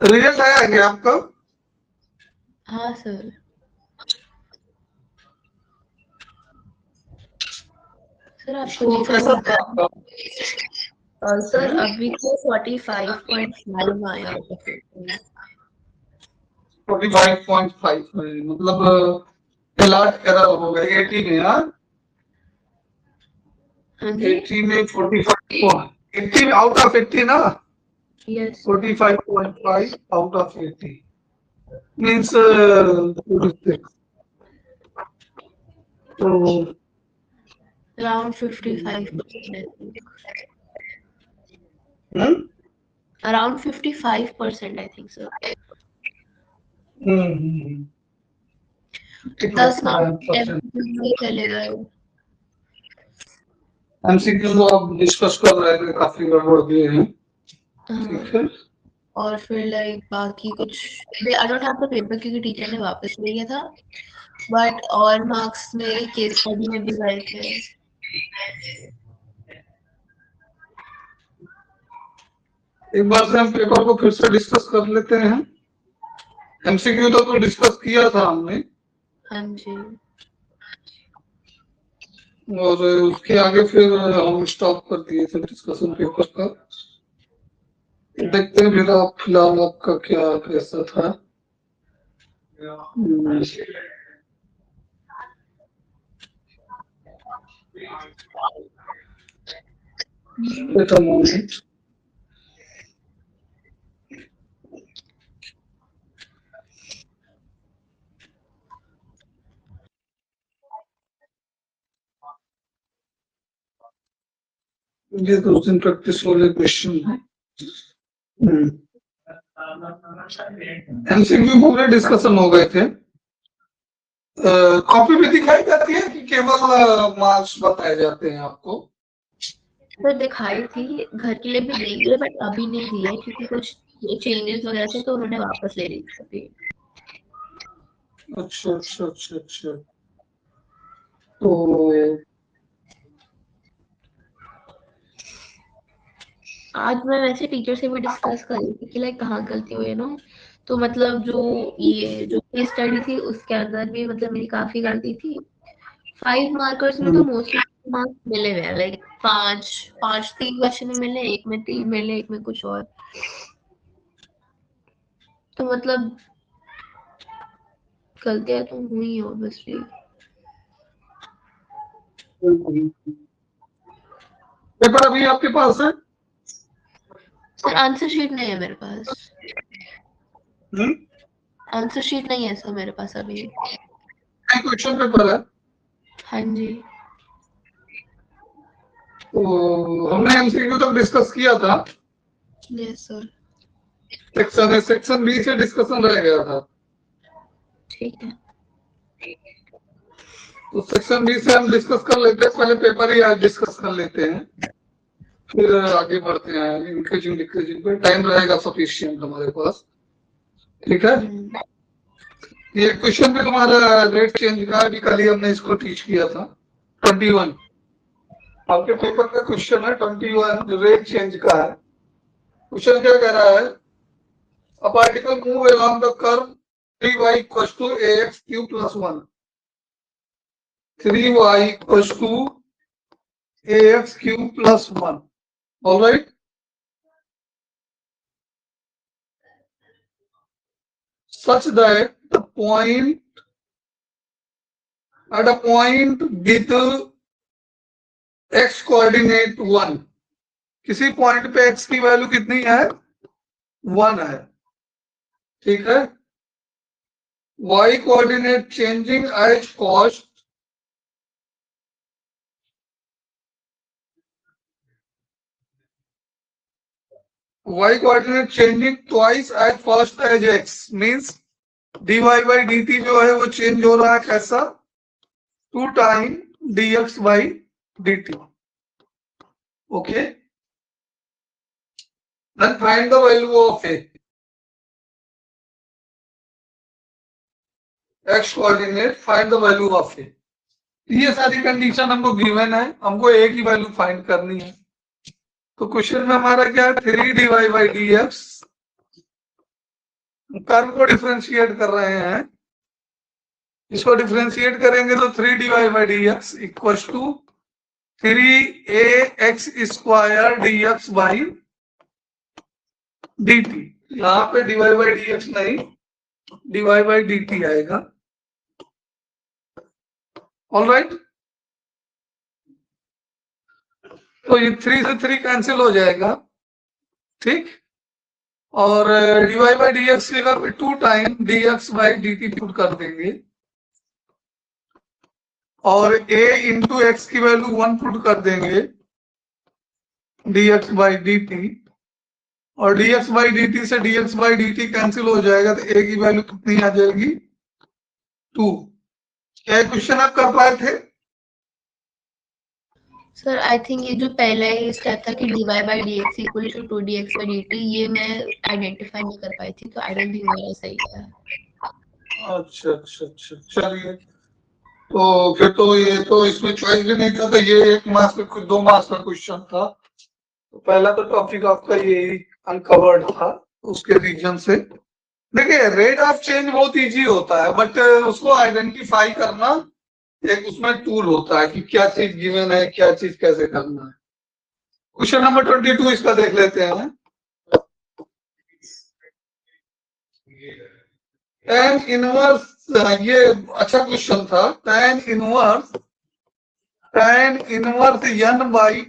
Result आया क्या आपका? हाँ सर। सर आपको तो कैसा था आपका? सर अभी तो 45.5 आया है। 45.5 मतलब लास्ट एरर हो गई 80 में। हाँ, हाँ जी 80 में 45, 80 आउट ऑफ 80 ना। Yes 45.5 out of 80 means 46. So around 55%। hmm? Around 55% I think sir. Hmm. 10 55% marks चले गए। एमसीक्यू तो आप डिस्कस कर रहे थे, काफी गड़बड़ दिए हैं। ठीक है। और फिर लाइक बाकी कुछ I don't have the paper क्योंकि टीचर ने वापस ले लिया था, बट और मार्क्स मेरे केस स्टडी में भी गए थे। एक बार से हम पेपर को फिर से डिस्कस कर लेते हैं। एमसीक्यू तो डिस्कस किया था हमने, हाँ जी और उसके आगे फिर हम स्टॉप कर दिए थे डिस्कशन पेपर का। देखते हैं फिर आप फिलहाल आपका क्या कैसा था। Wait a moment. ये 2 दिन प्रैक्टिस वाले क्वेश्चन है। एमसीक्यू पूरे डिस्कशन हो गए थे। कॉपी में दिखाई जाती है कि केवल मार्क्स बताए जाते हैं आपको? तो दिखाई थी, घर के लिए भी देंगे बट अभी नहीं दिए क्योंकि कुछ चेंजेस वगैरह थे तो उन्होंने वापस ले ली थी। अच्छा अच्छा अच्छा अच्छा। तो आज मैं वैसे टीचर से भी डिस्कस कर रही थी कि लाइक कहाँ गलती हुई है ना, तो मतलब जो ये जो केस स्टडी थी उसके अंदर भी मतलब मेरी काफी गलती थी। 5 मार्कर्स में तो मोस्टली मार्क्स मिले हुए हैं, लाइक 5 3 क्वेश्चन में मिले, एक में 3 मिले, एक में कुछ और। तो मतलब गलतियां तो हुई ऑब्वियसली। पेपर अभी आपके पास है? सर आंसर शीट नहीं है मेरे पास। आंसर शीट नहीं है सर मेरे पास अभी। क्वेश्चन पेपर है। हाँ जी तो हमने एमसीक्यू तक डिस्कस किया था। यस सर सेक्शन बी से डिस्कशन रह गया था। ठीक है। तो सेक्शन बी से हम डिस्कस कर लेते हैं, पहले पेपर ही आज डिस्कस कर लेते हैं, फिर आगे बढ़ते हैं। इंक्रीजिंग डिक्रीजिंग पे टाइम रहेगा सफिशिएंट हमारे पास। ठीक है। ये क्वेश्चन पे तुम्हारा रेट चेंज का भी कल ही हमने इसको टीच किया था। 21 आपके पेपर का क्वेश्चन है। 21 रेट चेंज का है। क्वेश्चन क्या कह रहा है? A particle move along the curve 3y equals to ax cube plus 1. 3y equals to ax cube plus 1. All right. Such that the point at a point with x coordinate 1, किसी point पे x की value कितनी है? 1 है। ठीक है। y coordinate changing as cost y coordinate changing twice as fast as x means dy by dt जो है वो चेंज हो रहा है कैसा? 2 time dx by dt. Okay. Then find the value of a. x coordinate find the value of a. ये सारी condition हमको गिवन है, हमको a की वैल्यू फाइंड करनी है। तो क्वेश्चन में हमारा क्या है? 3 dy by dx कर्व को डिफरेंशिएट कर रहे हैं, इसको डिफरेंशिएट करेंगे तो 3 dy/dx equal to 3ax square dx by dt। यहाँ पे dy/dx नहीं, dy/dt आएगा। ऑल राइट, तो ये 3 से 3 कैंसिल हो जाएगा, ठीक। और dy/dx की जगह पे 2 टाइम dx/dt पुट कर देंगे और a इंटू एक्स की वैल्यू 1 पुट कर देंगे dx/dt, और dx/dt से dx/dt कैंसिल हो जाएगा तो a की वैल्यू कितनी आ जाएगी 2। क्या क्वेश्चन आप कर पाए थे? सर आई थिंक ये जो पहला ही स्टेप था कि dy/dx इक्वल टू 2dx/dt, ये मैं आइडेंटिफाई नहीं कर पाई थी, तो आई डोंट थिंक मेरा सही है। अच्छा अच्छा अच्छा, चलिए, तो फिर तो ये तो इसमें चॉइस भी नहीं था, तो ये 1 मार्क्स का 2 मार्क्स का क्वेश्चन था। तो पहला तो टॉपिक आपका ये अनकवर्ड था, उसके रीजन से। देखिए, रेट ऑफ चेंज बहुत इजी होता है, बट उसको आइडेंटिफाई करना एक उसमें टूल होता है कि क्या चीज गिवन है, क्या चीज कैसे करना है। क्वेश्चन नंबर 22 इसका देख लेते हैं। tan इनवर्स, ये अच्छा क्वेश्चन था। tan inverse n by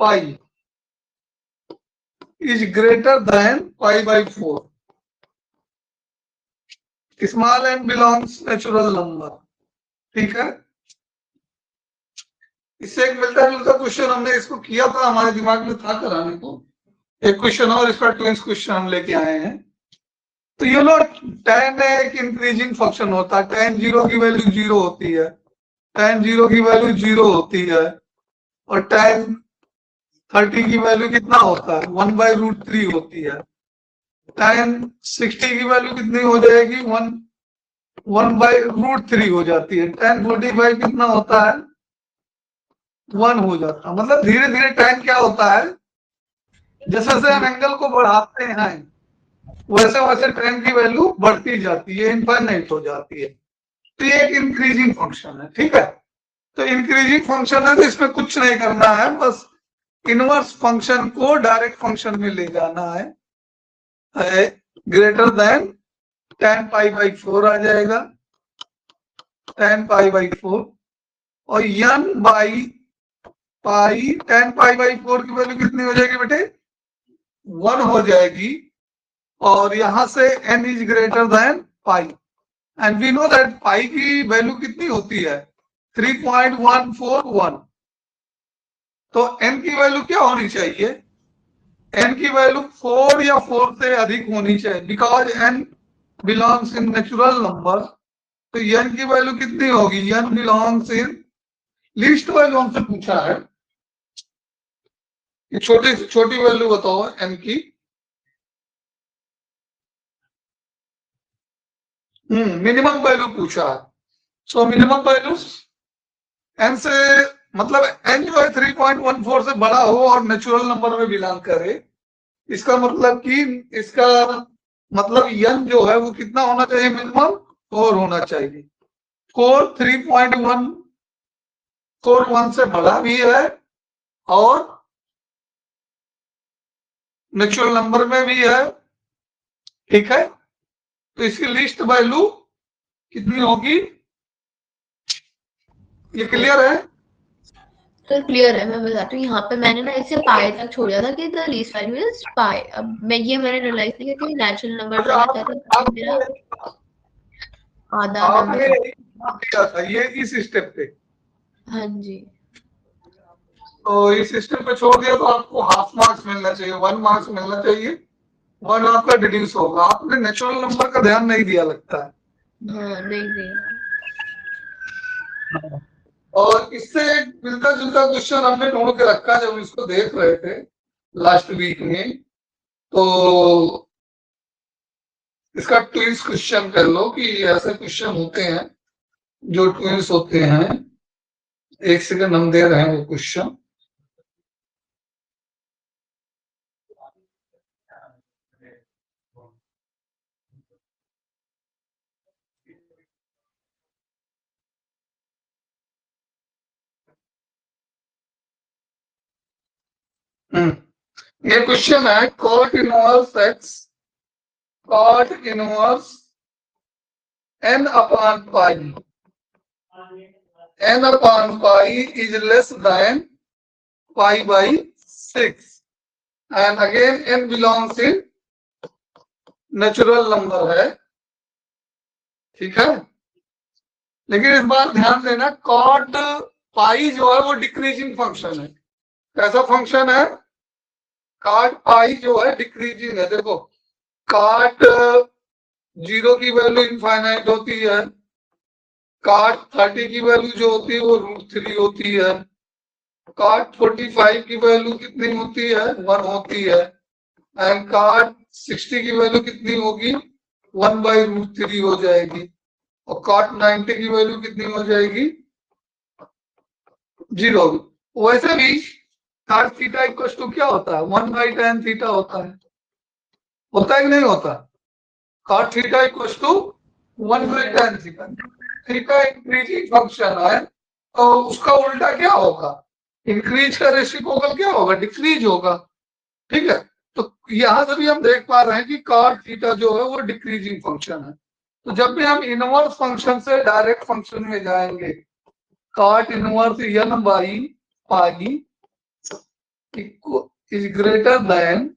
pi is greater than π/4। Small n belongs natural number, ठीक है। इससे एक मिलता जुलता क्वेश्चन हमने इसको किया था, हमारे दिमाग में था कराने को। एक क्वेश्चन और इसका ट्विंस क्वेश्चन हम लेके आए हैं। तो यू नो, tan एक इंक्रीजिंग फंक्शन होता है। tan 0 की वैल्यू 0 होती है, tan 0 की वैल्यू 0 होती है, और tan 30 की वैल्यू कितना होता है 1/√3 होती है। tan 60 की वैल्यू कितनी हो जाएगी 1/√3 हो जाती है। tan 45 कितना होता है 1 हो जाता है। मतलब धीरे धीरे tan क्या होता है, जैसे जैसे हम एंगल को बढ़ाते हैं वैसे वैसे tan की वैल्यू बढ़ती जाती है, इनफाइनाइट हो जाती है। तो ये एक इंक्रीजिंग फंक्शन है, ठीक है। तो इंक्रीजिंग फंक्शन है तो इसमें कुछ नहीं करना है, बस इनवर्स फंक्शन को डायरेक्ट फंक्शन में ले जाना है। ग्रेटर देन tan π/4 आ जाएगा, tan π/4, और n बाई पाई tan π/4 की वैल्यू कितनी हो जाएगी बेटे 1 हो जाएगी, और यहां से n is greater than pi, and we know that pi की वैल्यू कितनी होती है 3.141। तो n की वैल्यू क्या होनी चाहिए, n की वैल्यू 4 या 4 से अधिक होनी चाहिए, because n belongs in natural number. तो n की वैल्यू कितनी होगी, n बिलोंग्स इन लीस्ट वैल्यू हमसे पूछा है, छोटी से छोटी वैल्यू बताओ n की। मिनिमम वैल्यू पूछा है। सो मिनिमम वैल्यू n से, मतलब n जो है 3.14 से बड़ा हो और नेचुरल नंबर में बिलोंग करे, इसका मतलब कि इसका मतलब n जो है वो कितना होना चाहिए मिनिमम 4 होना चाहिए। 4 3.141 से बड़ा भी है और नेचुरल नंबर में भी है, ठीक है। तो इसकी लिस्ट वैल्यू कितनी होगी, ये क्लियर है? तो क्लियर है, मैं बताती हूँ। यहाँ पे मैंने ना इसे पाई तक छोड़ा था कि the least value is pi. अब मैंने रियलाइज नहीं किया कि नेचुरल नंबर अच्छा, का क्या था, तो मेरा आधा आपने नंबर। दिया था ये इस स्टेप पे, हाँ जी, तो इस स्टेप पे छोड़ दिया तो आपको हाफ मार्क्स मिलना चाहिए, 1 मार्क्स मिलना चाहिए, 1 आपका डिड्यूस होगा। आपने नेचुरल नंबर का ध्यान नहीं दिया लगता है। हाँ नहीं नहीं। और इससे एक मिलता जुलता क्वेश्चन हमने ढूंढ के रखा जब इसको देख रहे थे लास्ट वीक में, तो इसका ट्विंस क्वेश्चन कर लो कि ऐसे क्वेश्चन होते हैं जो ट्विंस होते हैं। एक सेकंड हम दे रहे हैं वो क्वेश्चन। ये क्वेश्चन है cot inverse x, cot inverse n upon pi, n upon pi is less than pi by 6 and again n belongs in natural number है, ठीक है। लेकिन इस बार ध्यान देना कॉट पाई जो है वो डिक्रीजिंग फंक्शन है। कैसा फंक्शन है? कॉट पाई जो है डिक्रीजिंग है। देखो कॉट 0 की वैल्यू इनफाइनाइट होती है, कॉट 30 की वैल्यू जो होती है वो √3 होती है, कॉट 45 की वैल्यू कितनी होती है? 1 होती है, एंड कॉट 60 की वैल्यू कितनी होगी? 1/√3 हो जाएगी, और कॉट 90 की वैल्यू कितनी हो जाएगी? 0 होगी। वैसे भी कॉट थीटा इक्वल टू क्या होता है? 1/tan थीटा होता है कि नहीं होता? Cot theta equal to 1/tan theta. Theta increasing function है तो उसका उल्टा क्या होगा? इंक्रीज का रेसिप्रोकल क्या होगा? डिक्रीज होगा, ठीक है। तो यहां से भी हम देख पा रहे हैं कि कॉट थीटा जो है वो डिक्रीजिंग फंक्शन है। तो जब भी हम इनवर्स फंक्शन से डायरेक्ट फंक्शन में जाएंगे, cot inverse n by pi is greater than,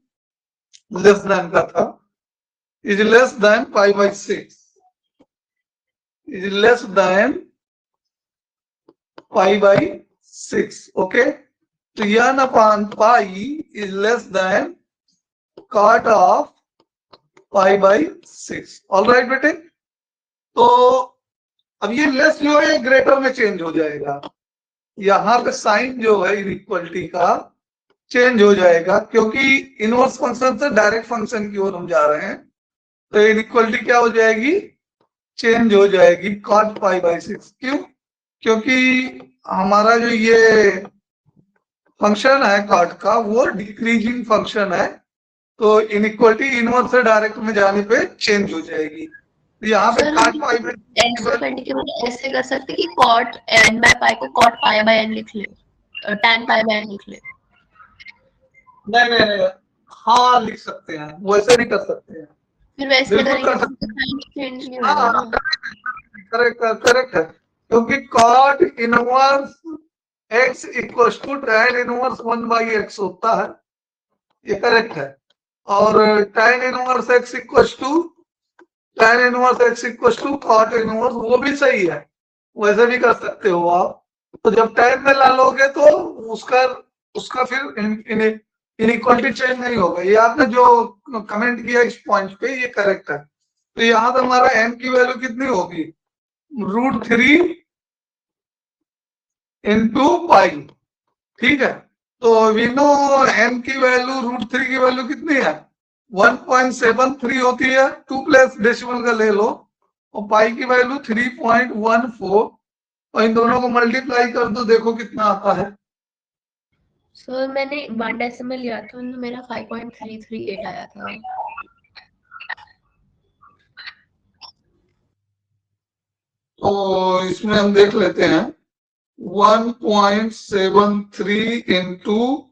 less than का था, is less than pi by 6, is less than pi by 6, okay. तो n upon pi is less than cot of pi by 6। All right बेटे। तो अब ये less जो है greater में चेंज हो जाएगा, यहाँ पे साइन जो है इनइक्वलिटी का चेंज हो जाएगा, क्योंकि इनवर्स फंक्शन से डायरेक्ट फंक्शन की ओर हम जा रहे हैं। तो इनइक्वलिटी क्या हो जाएगी? चेंज हो जाएगी, कॉट पाई बाई 6। क्यों? क्योंकि हमारा जो ये फंक्शन है कॉट का वो डिक्रीजिंग फंक्शन है, तो इनइक्वलिटी इनवर्स से डायरेक्ट में जाने पे चेंज हो जाएगी। यहाँ पे कॉट पाई बाई ऐसे कर सकते कि कॉट n बाय पाई को कॉट पाई बाय n लिख ले, tan पाई बाय n लिख ले। नहीं, हाँ लिख सकते हैं, वैसे नहीं कर सकते हैं। फिर वैसे बिल्कुल कर सकते चेंज नहीं होगा ना। करेक्ट है, क्योंकि cot inverse x equal to tan inverse 1/x होता है, ये करेक्ट है। और tan inverse x equal to tan inverse x equal to cot inverse, वो भी सही है, वैसे भी कर सकते हो आप। तो जब tan में डालोगे तो उसका फिर इनइक्वालिटी चेंज नहीं होगा। ये आपने जो कमेंट किया इस पॉइंट पे ये करेक्ट है। तो यहाँ पे हमारा n की वैल्यू कितनी होगी? √3 इंटू पाई, ठीक है। तो वी नो n की वैल्यू √3 की वैल्यू कितनी है? 1.73 होती है, 2 प्लस डेसिमल का ले लो, और पाई की वैल्यू 3.14, और इन दोनों को मल्टीप्लाई कर दो, देखो कितना आता है। सर मैंने 1 डेसिमल लिया था तो मेरा 5.338 आया था। तो इसमें हम देख लेते हैं 1.73 इंटू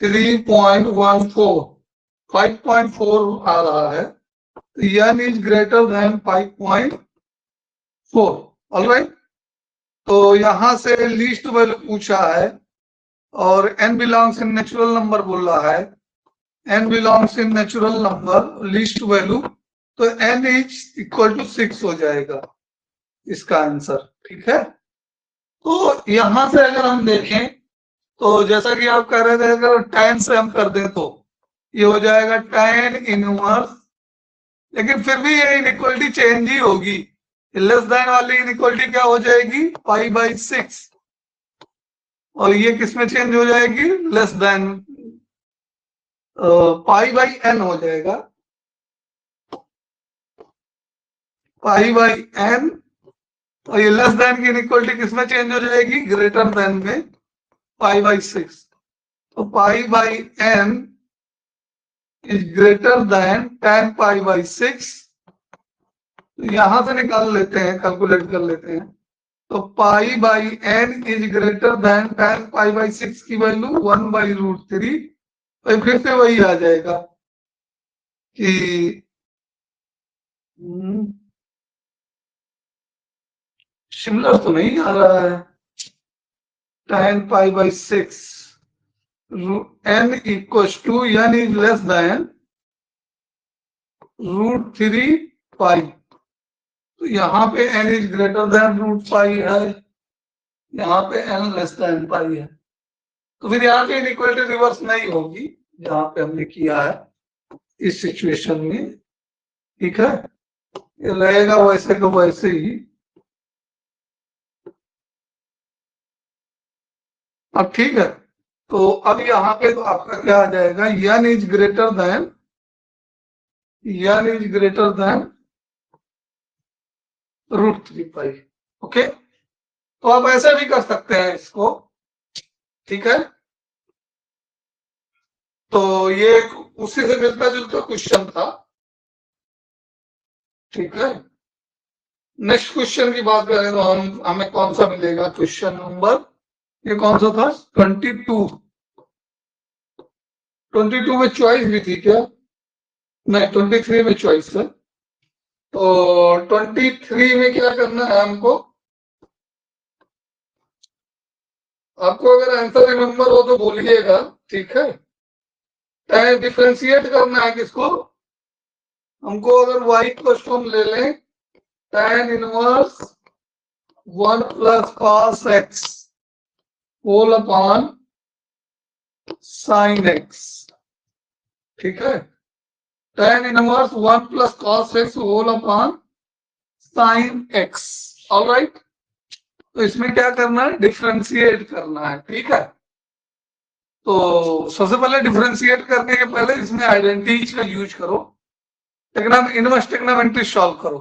3.14, 5.4 आ रहा है। n is greater then 5.4। Alright. तो यहां से लीस्ट वैल्यू पूछा है और n belongs in natural number बोल रहा है, n belongs in natural number, least value, तो n इज इक्वल टू 6 हो जाएगा इसका आंसर, ठीक है। तो यहां से अगर हम देखें तो जैसा कि आप कह रहे थे, अगर tan से हम कर दें तो ये हो जाएगा tan इनवर्स, लेकिन फिर भी ये इनइक्वलिटी चेंज ही होगी। लेस देन वाली इनइक्वलिटी क्या हो जाएगी? पाई बाई 6, और ये किसमें चेंज हो जाएगी? Less than pi by n हो जाएगा, पाई बाई n, और ये लेस देन की इनइक्वलिटी किसमें चेंज हो जाएगी? ग्रेटर देन में, पाई बाई 6। तो pi by n is greater then tan pi by 6। यहां से निकाल लेते हैं, कैलकुलेट कर लेते हैं। तो pi by n is greater then tan pi by 6 की वैल्यू 1/√3, तो फिर से वही आ जाएगा कि सिमिलर तो नहीं आ रहा है। tan pi by 6 n equal to n is less than √3 pi. तो यहाँ पे n इज ग्रेटर देन √पाई है, यहाँ पे n लेस देन पाई है। तो फिर यहाँ पे इनइक्वालिटी रिवर्स नहीं होगी जहां पे हमने किया है इस सिचुएशन में। ठीक है, ये रहेगा वैसे को वैसे ही। अब ठीक है, तो अब यहाँ पे तो आपका क्या आ जाएगा, n is greater then √3 pi. Okay, तो आप ऐसे भी कर सकते हैं इसको। ठीक है, तो ये उसी से मिलता जुलता क्वेश्चन था। ठीक है, नेक्स्ट क्वेश्चन की बात करें तो हमें कौन सा मिलेगा, क्वेश्चन नंबर ये कौन सा था, 22। 22 में चॉइस भी थी क्या, नहीं 23 में चॉइस है। तो 23 में क्या करना है हमको, आपको अगर आंसर रिमेम्बर हो तो बोलिएगा। ठीक है, डिफरेंशिएट करना है किसको, हमको अगर y को हम ले लें tan inverse 1 plus cos x whole upon sin x। ठीक है, tan inverse 1 plus cos x whole upon sin x। All right, तो इसमें क्या करना है, डिफरेंशिएट करना है। ठीक है, तो सबसे पहले डिफरेंशिएट करने के पहले इसमें आइडेंटिटीज का यूज करो, इनवर्स ट्रिग्नोमेट्री सॉल्व करो।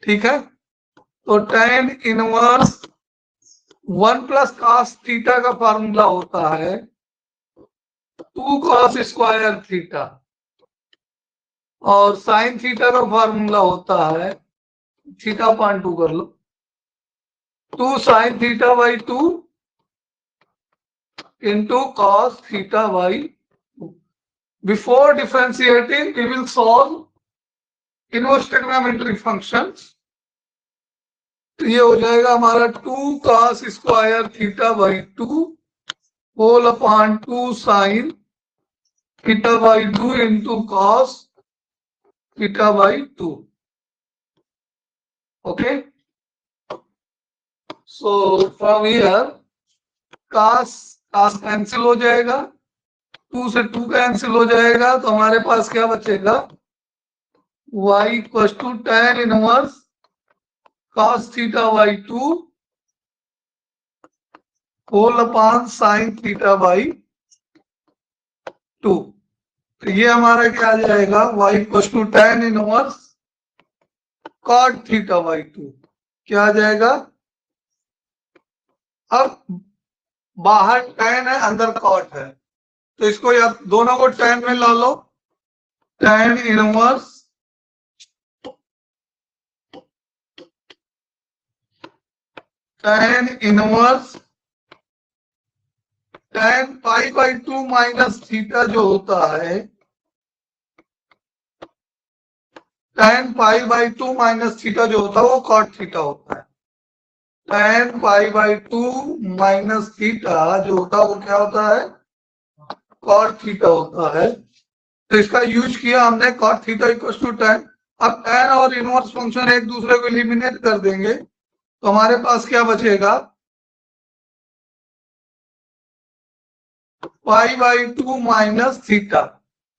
ठीक है, तो tan inverse 1 plus cos theta का फार्मूला होता है 2 cos स्क्वायर थीटा, और sin थीटा का फार्मूला होता है, थीटा पॉइंट 2 कर लो, 2 sin theta by 2 into cos theta by 2. Before differentiating, we will solve inverse trigonometric functions. तो ये हो जाएगा हमारा 2 cos square theta by 2 whole upon 2 sin theta by 2 into cos theta by 2। Okay, so from here cos cancel हो जाएगा, 2 से 2 cancel हो जाएगा, तो हमारे पास क्या बचेगा, y equal to tan inverse cos theta by 2 whole upon sin theta by 2। तो ये हमारा क्या आ जाएगा, y equal to tan inverse cot theta by 2। क्या आ जाएगा, अब बाहर tan है अंदर cot है, तो इसको या दोनों को tan में ला लो, tan inverse tan pi by 2 minus theta जो होता है, tan pi by 2 minus theta जो होता है वो cot थीटा होता है। tan pi by 2 minus theta जो होता है वो क्या होता है, cot थीटा होता है। तो इसका यूज किया हमने, cot थीटा इक्वल टू tan। अब tan और इनवर्स फंक्शन एक दूसरे को एलिमिनेट कर देंगे, तो हमारे पास क्या बचेगा, पाई बाई 2 माइनस थीटा।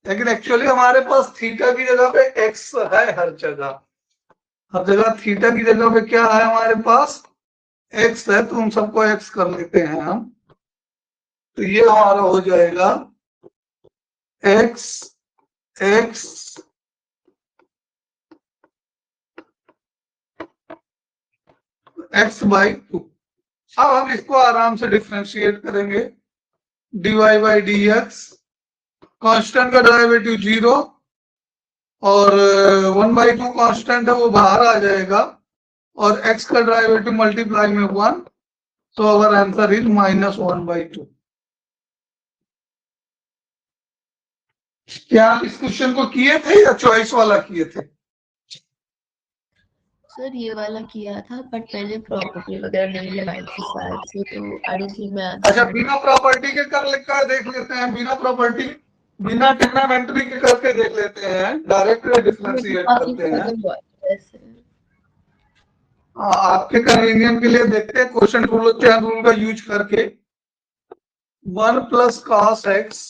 लेकिन एक्चुअली हमारे पास थीटा की जगह पे x है, हर जगह थीटा की जगह पे क्या है हमारे पास, x है, तो हम सबको x कर लेते हैं हम। तो ये हमारा हो जाएगा x बाई 2। अब हम इसको आराम से डिफरेंशिएट करेंगे, dy बाई dx, कांस्टेंट का डेरिवेटिव 0 और 1/2 कांस्टेंट है वो बाहर आ जाएगा, और x का डेरिवेटिव मल्टीप्लाई में 1, तो अवर आंसर इज -1/2। क्या आप इस क्वेश्चन को किए थे या चॉइस वाला किए थे? सर ये वाला किया था बट मैंने प्रॉपर्टी वगैरह नहीं लगाई थी शायद से, तो आई डोंट थिंक मैं अच्छा, आंसर बिना प्रॉपर्टी के कर लिखा देख लेते हैं, बिना प्रॉपर्टी, बिना टेग्नामेंट्री के करके देख लेते हैं, डायरेक्ट डिफरेंशिएट काफी करते हैं। प्रॉब्लम हुआ है वैसे। आपके कन्वीनियंट के लिए देखते हैं क्वेश्चन रूल, चैन रूल का यूज करके। 1 plus cos x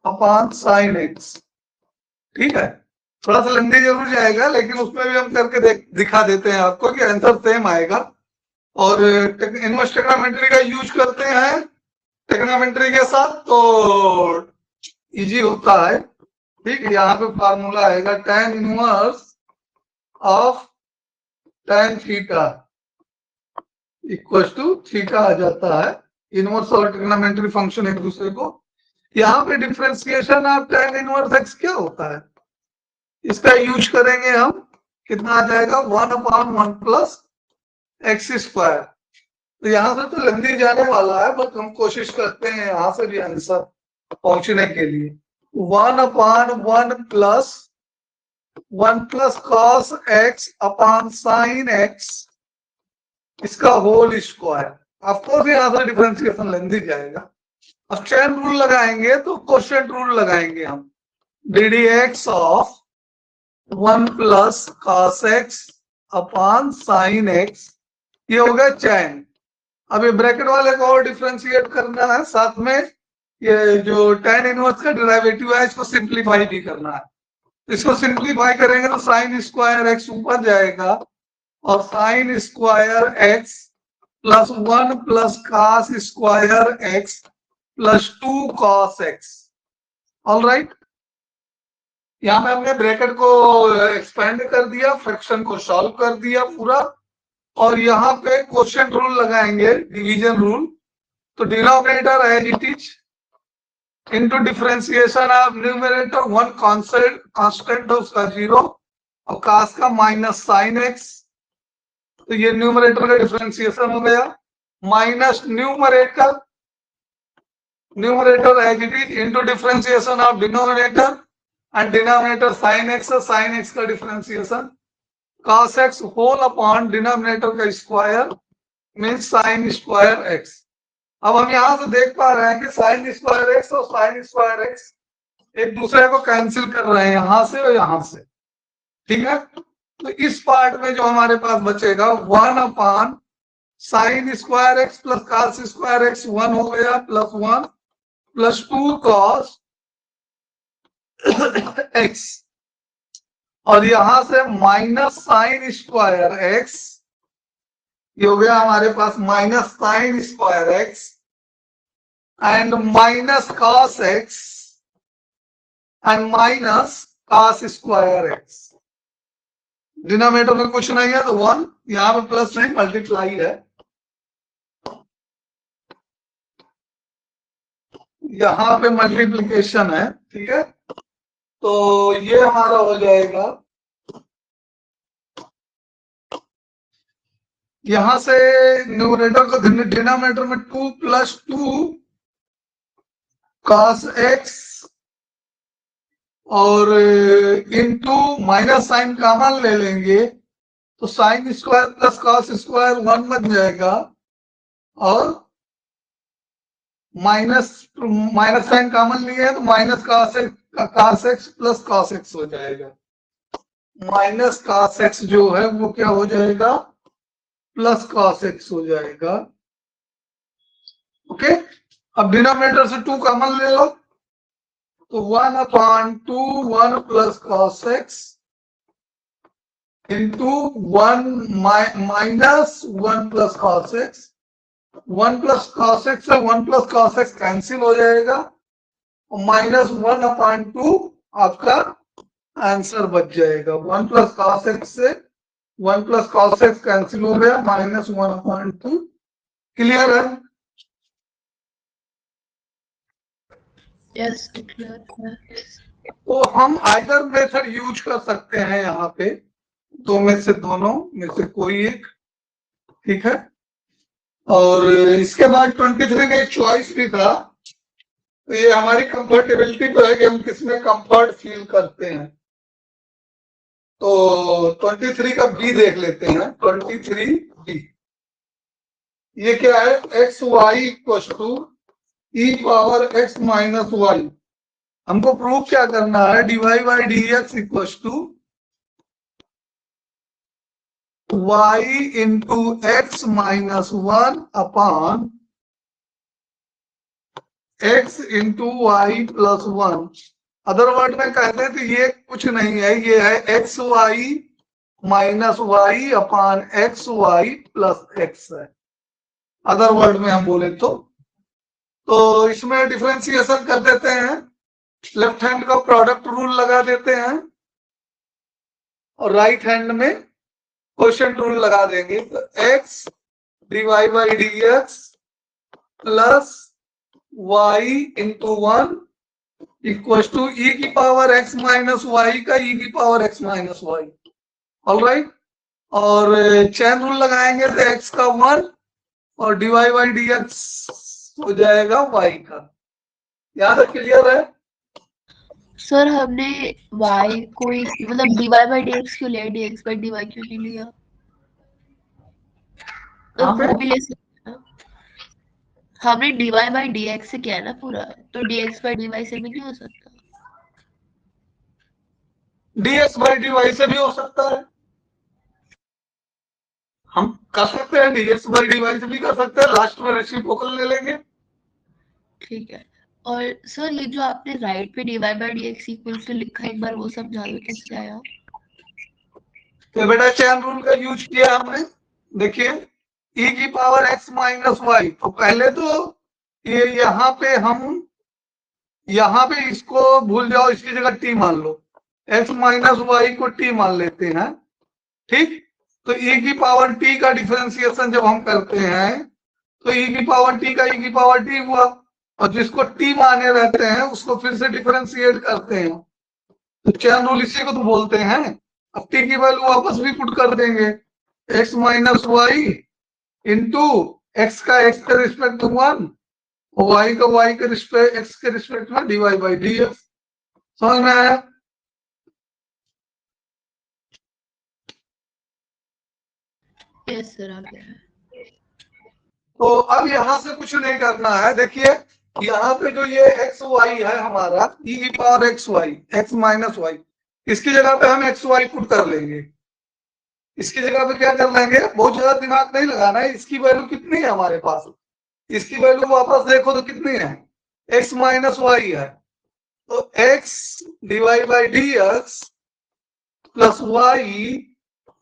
upon sine x, ठीक है, थोड़ा सा लंबी जरूर जाएगा लेकिन उसमें भी हम करके दिखा देते हैं आपको कि आंसर सेम आएगा। और इनवर्स टेग्नामेंट्री का यूज करते हैं टेग्नामेंट्री के साथ तो इजी होता है। ठीक है, यहाँ पे फार्मूला आएगा tan inverse of tan theta equal to theta आ जाता है। इनवर्स और टेग्नामेंट्री फंक्शन एक दूसरे को, यहाँ पे differentiation of tan inverse x क्या होता है, इसका यूज करेंगे हम, कितना आ जाएगा 1/1 प्लस एक्स स्क्वायर। तो यहाँ से तो लेंदी जाने वाला है बट हम कोशिश करते हैं यहाँ से भी आंसर पहुंचने के लिए। 1/1 plus 1 plus cos x upon sine x, इसका होल स्क्वायर। ऑफकोर्स यहाँ से डिफरेंशिएशन लेंदी जाएगा। अब चेन रूल लगाएंगे तो क्वोशिएंट रूल लगाएंगे हम, D D X of 1 plus cos x upon sine x, ये हो गया चैन। अब ये ब्रैकेट वाले को और डिफरेंशिएट करना है, साथ में ये जो tan इनवर्स का डेरिवेटिव है इसको सिंप्लीफाई भी करना है। इसको सिंप्लीफाई करेंगे तो साइन स्क्वायर एक्स ऊपर जाएगा और sine square x plus 1 plus cos square x plus 2 cos x. All right, यहाँ पे हमने ब्रैकेट को एक्सपेंड कर दिया, फ्रैक्शन को सॉल्व कर दिया पूरा, और यहाँ पे क्वोशिएंट रूल लगाएंगे, डिवीजन रूल। तो denominator as it is into differentiation of numerator, one constant है उसका 0 और कास का माइनस साइन एक्स, तो ये न्यूमरेटर का डिफरेंशिएशन हो गया, minus numerator as it is into differentiation of denominator and denominator sine x का differentiation, cos x whole upon denominator का square means sine square x. अब हम यहां से देख पा रहे हैं कि साइन स्क्वायर एक्स और साइन स्क्वायर एक्स एक दूसरे को कैंसिल कर रहे हैं यहां से और यहां से, ठीक है। तो इस पार्ट में जो हमारे पास बचेगा 1 upon sine square x plus cos square x 1 हो गया, प्लस 1 प्लस 2 कॉस एक्स, और यहां से माइनस साइन स्क्वायर एक्स, ये हो गया हमारे पास minus sine square x and minus cos x and minus cos square x. Denominator में कुछ नहीं है तो 1, यहां पे प्लस नहीं मल्टीप्लाई है, यहां पे मल्टीप्लीकेशन है, ठीक है। तो ये हमारा हो जाएगा, यहां से न्यूमरेटर को डिनोमिनेटर में 2 प्लस 2 कॉस एक्स और इनटू माइनस साइन कॉमन ले लेंगे तो sine square plus cos square 1 बन जाएगा और माइनस साइन कॉमन लिए है तो minus cos x plus cos x हो जाएगा। माइनस कॉस एक्स जो है वो क्या हो जाएगा, प्लस कॉस एक्स हो जाएगा। ओके, अब डिनोमिनेटर से 2 कॉमन ले लो तो 1/2 1 plus cos x into 1 minus 1 plus cos x. 1 plus cos x से 1 प्लस कॉस एक्स कैंसिल हो जाएगा और माइनस 1/2 आपका आंसर बच जाएगा। 1 प्लस कॉस एक्स से 1 प्लस कॉस एक्स कैंसिल हो गया, माइनस 1/2। क्लियर है? यस क्लियर है। तो हम आइदर मेथड यूज कर सकते हैं, यहाँ पे दो में से दोनों में से कोई एक, ठीक है। और इसके बाद 23 का एक चॉइस भी था, तो ये हमारी कंफर्टेबिलिटी पे है कि हम किसमें कंफर्ट फील करते हैं। तो 23 का बी देख लेते हैं। 23 बी ये क्या है, x y equal to e power x minus y. हमको प्रूफ क्या करना है, d y by d x equal to y into x minus one upon x into y plus one. Other word में कहते हैं तो ये कुछ नहीं है, ये है x y minus y upon x y plus x है, अदर वर्ड में हम बोले तो इसमें डिफरेंशिएशन कर देते हैं, लेफ्ट हैंड का प्रोडक्ट रूल लगा देते हैं और राइट हैंड में क्वोशिएंट रूल लगा देंगे। तो x dy by d x plus y into one equal to e की पावर एक्स माइनस वाई का ई की power x minus y. Alright, और चेन रूल लगाएंगे तो एक्स का वन और डिवाई बाई डी एक्स हो जाएगा वाई का। यहाँ तक क्लियर है? सर हमने y को मतलब dy बाई dx क्यों लिया, dx बाई dy क्यों नहीं लिया? तो वो भी ले सकते हैं, हमने dy बाई dx से किया ना पूरा, तो dx बाई dy से भी नहीं हो सकता? dx बाई dy से भी हो सकता है, हम कर सकते हैं, dx बाई dy से भी कर सकते हैं, लास्ट में रेसिप्रोकल ले लेंगे। ठीक है। और सर ये जो आपने राइट पे dy by dx equal to लिखा है, एक बार वो समझा दो कैसे आया? तो बेटा चेन रूल का यूज किया हमने। देखिए e की पावर x माइनस वाई, तो पहले तो ये यहाँ पे इसको भूल जाओ, इसकी जगह t मान लो, x माइनस वाई को t मान लेते हैं, ठीक। तो e की पावर t का डिफरेंशिएशन जब हम करते हैं तो e की पावर t का e की पावर t हुआ, और जिसको t माने रहते हैं उसको फिर से डिफरेंशिएट करते हैं, तो चेन रूल इसी को तो बोलते हैं। अब t की वैल्यू वापस भी पुट कर देंगे, x minus y into x का x के रिस्पेक्ट में वन और y का y के रिस्पेक्ट x के रिस्पेक्ट में dy बाई dx। समझ में आया? यस सर आ गया है। तो अब यहां से कुछ नहीं करना है। देखिए यहाँ पे जो ये एक्स वाई है हमारा e की power x y x minus y, इसकी जगह पे हम एक्स वाई पुट कर लेंगे। इसकी जगह पे क्या कर लेंगे, बहुत ज्यादा दिमाग नहीं लगाना है, इसकी वैल्यू कितनी है हमारे पास, इसकी वैल्यू वापस देखो तो कितनी है, एक्स माइनस वाई है, तो x divide by d x plus y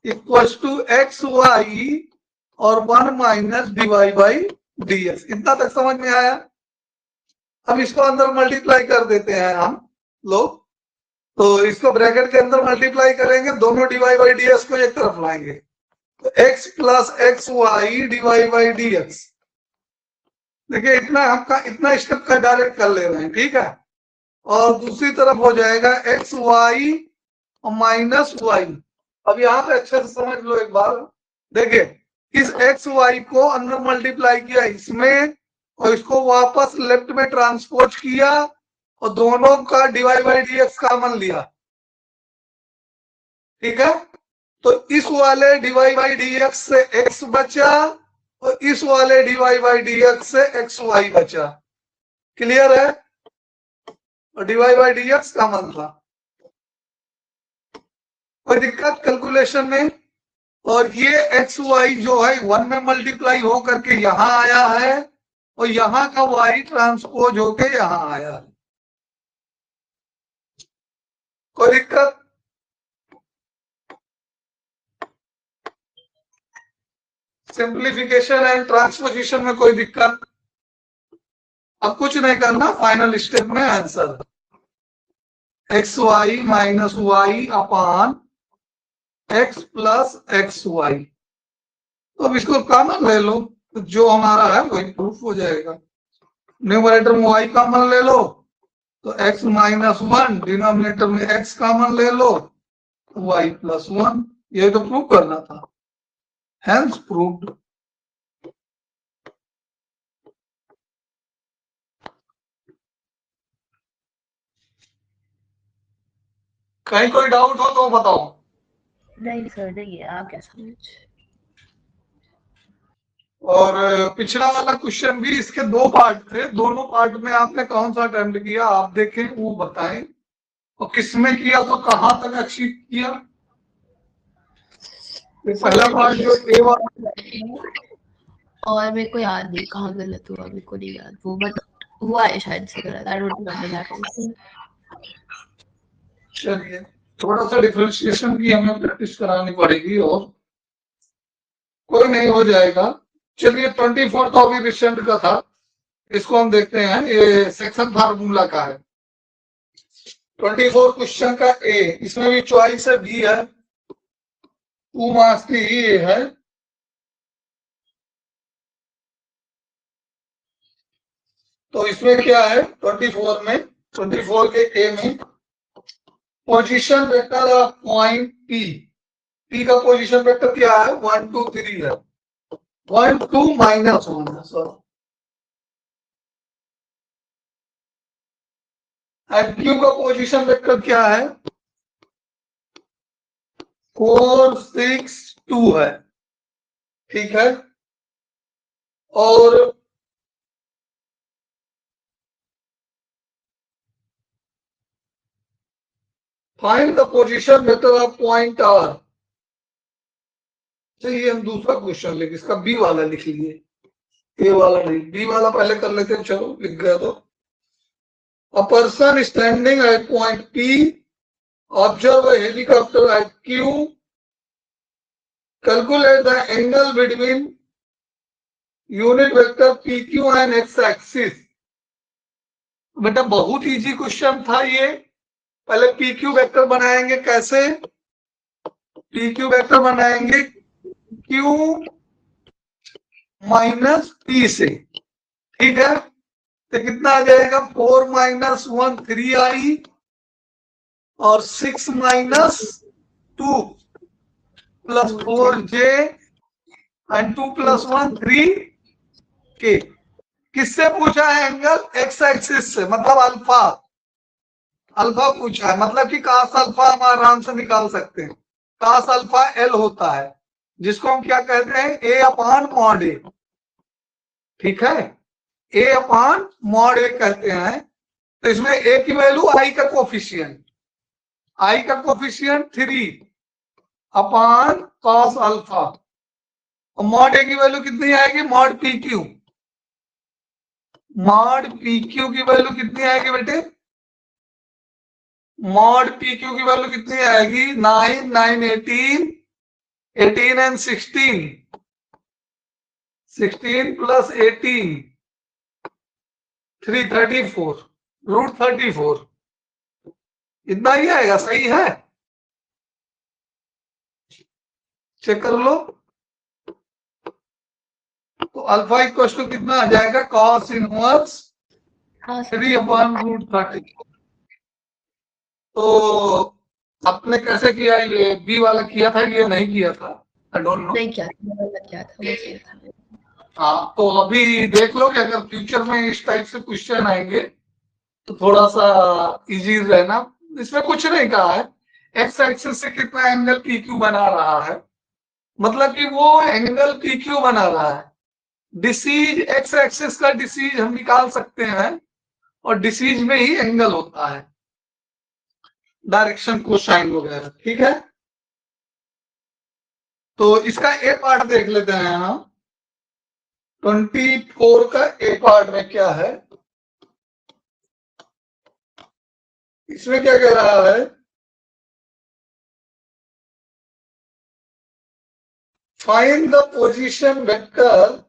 equal to x y और one minus divide by d x. इतना तक समझ में आया? अब इसको अंदर मल्टीप्लाई कर देते हैं हम लोग, तो इसको ब्रैकेट के अंदर मल्टीप्लाई करेंगे, दोनों डिवाइड बाई डी एक्स को एक तरफ लाएंगे, तो x plus x y divide by d x. देखिए इतना आपका इतना स्टेप का डायरेक्ट कर ले रहे हैं, ठीक है। और दूसरी तरफ हो जाएगा एक्स वाई माइनस वाई। अब यहाँ पे अच्छे से समझ लो एक बार, देखिए इस एक्स वाई को अंदर मल्टीप्लाई किया इसमें और इसको वापस लेफ्ट में ट्रांसपोज किया और दोनों का divide by d x common लिया, ठीक है। तो इस वाले डिवाइड बाई डी एक्स से x बचा और इस वाले डिवाइड बाई डी एक्स से एक्स वाई बचा। क्लियर है? और divide by d x common था, कोई दिक्कत कैलकुलेशन में? और ये एक्स वाई जो है वन में मल्टीप्लाई हो करके यहां आया है और यहां का वाई ट्रांसपोज होके यहां आया है, कोई दिक्कत? सिंप्लीफिकेशन एंड ट्रांसपोजिशन में कोई दिक्कत? अब कुछ नहीं करना, फाइनल स्टेप में answer x y minus y upon x plus x y. तो अब इसको कॉमन ले लो, तो जो हमारा है वही प्रूफ हो जाएगा। न्यूमरेटर में वाई कॉमन ले लो तो एक्स माइनस वन, डिनोमिनेटर में एक्स कॉमन ले लो वाई प्लस वन। ये तो प्रूव करना था, हैंस प्रूव्ड। कहीं कोई डाउट हो तो बताओ। नहीं सर, नहीं है, आप क्या समझ। और पिछला वाला क्वेश्चन भी, इसके 2 पार्ट थे, दोनों पार्ट में आपने कौन सा अटेम्प्ट किया आप देखें, वो बताएं, और किसमें किया तो कहाँ तक अचीव किया। पहला पार्ट जो ए वाला, और मेरे को याद नहीं कहाँ गलत हुआ, मेरे को नहीं याद वो, बट हुआ है शायद से गलत, आई डोंट रिमेम्बर दैट। चलिए थोड़ा सा डिफरेंशिएशन की हमें प्रैक्टिस करानी पड़ेगी, और कोई नहीं, हो जाएगा। चलिए 24 तो अभी रिसेंट का था, इसको हम देखते हैं, ये सेक्शन फार्मूला का है। 24 क्वेश्चन का ए, इसमें भी चॉइस है, बी है, 2 मार्क्स की ये है। तो इसमें क्या है 24 में, 24 के ए में position vector of point P, P का पोजीशन वेक्टर क्या है 1 2 3 है, 1 2 -1 है, सॉरी। एंड क्यू का पोजीशन वेक्टर क्या है 4 6 2 है, ठीक है। और find the position vector of point R. चलिए हम दूसरा क्वेश्चन लेंगे, इसका बी वाला लिख लीजिए, ए वाला नहीं, बी वाला पहले कर लेते हैं, चलो लिख गया तो। A person standing at point P observe a helicopter at Q, calculate the angle between unit vector PQ and x axis। बेटा बहुत इजी क्वेश्चन था ये। पहले PQ वेक्टर बनाएंगे, कैसे PQ वेक्टर बनाएंगे, Q माइनस P से, ठीक है। तो कितना आ जाएगा 4 -1 3i और 6 -2 प्लस 4j एंड 2 + 1 3k। किससे पूछा है एंगल, एक्स एक्सिस से, मतलब अल्फा, अल्फा पूछा है, मतलब कि कास अल्फा हम आराम से निकाल सकते हैं। कास अल्फा एल होता है, जिसको हम क्या कहते हैं a/mod a, ठीक है, a/mod a कहते हैं। तो इसमें a की वैल्यू आई का कोफिशिएंट, आई का कोफिशिएंट 3 cos अल्फा, और मॉड ए की वैल्यू कितनी आएगी mod P Q, mod P Q की वैल्यू कितनी आएगी बेटे, मॉड पी क्यू की वैल्यू कितनी आएगी 9 9 18 18 एंड 16 16 प्लस 18 334 √34, इतना ही आएगा, सही है, चेक कर लो। तो अल्फा इक्वल टू कितना आ जाएगा cos इनवर्स 3/√30। तो आपने कैसे किया, ये बी वाला किया था, ये नहीं किया था, आई डोंट नो। नहीं क्या था वो। हाँ तो अभी देख लो कि अगर फ्यूचर में इस टाइप से क्वेश्चन आएंगे तो थोड़ा सा इजी रहना। इसमें कुछ नहीं कहा है एक्स एक्सिस से कितना एंगल पी क्यू बना रहा है, मतलब कि वो एंगल पी क्यू बना रहा है। डिसीज एक्स एक्सिस का डिसीज हम निकाल सकते हैं, और डिसीज में ही एंगल होता है, डायरेक्शन कोसाइन वगैरह, ठीक है। तो इसका ए पार्ट देख लेते हैं हम। 24 का ए पार्ट में क्या है, इसमें क्या कह रहा है, find the position vector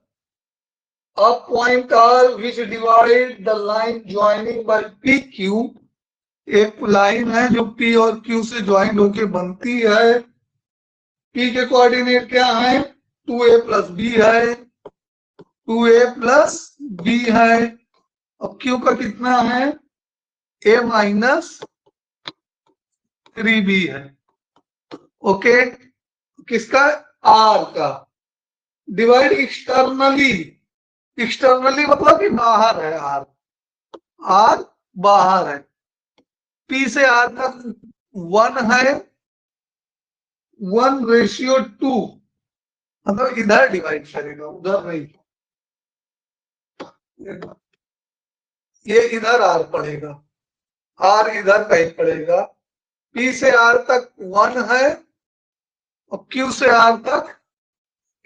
of point R which divide the line joining by P Q. एक लाइन है जो P और Q से ज्वाइन होके बनती है। P के कोऑर्डिनेट क्या है 2a + b है, 2a + b है, और Q का कितना है a - 3b है, ओके। किसका R का, डिवाइड एक्सटर्नली, एक्सटर्नली मतलब कि बाहर है, R बाहर है, P से R तक 1 है 1:2, मतलब इधर डिवाइड करेगा, उधर नहीं। ये इधर R पड़ेगा, R इधर कहीं पड़ेगा। P से R तक 1 है और Q से R तक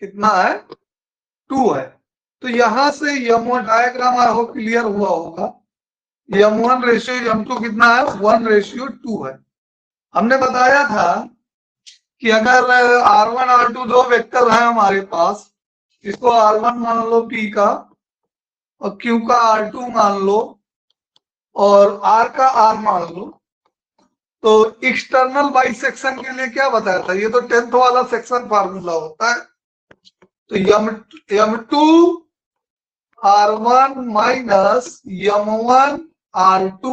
कितना है 2 है। तो यहां से M1 डायग्राम हो क्लियर हुआ होगा। M1:M2 कितना है 1:2 है। हमने बताया था कि अगर R1 R2 दो वेक्टर है हमारे पास, इसको R1 मान लो P का और Q का R2 मान लो और R का R मान लो, तो एक्सटर्नल बाइसेक्शन के लिए क्या बताया था, ये तो 10th वाला सेक्शन फार्मूला होता है। तो M2 R1 minus M1 R2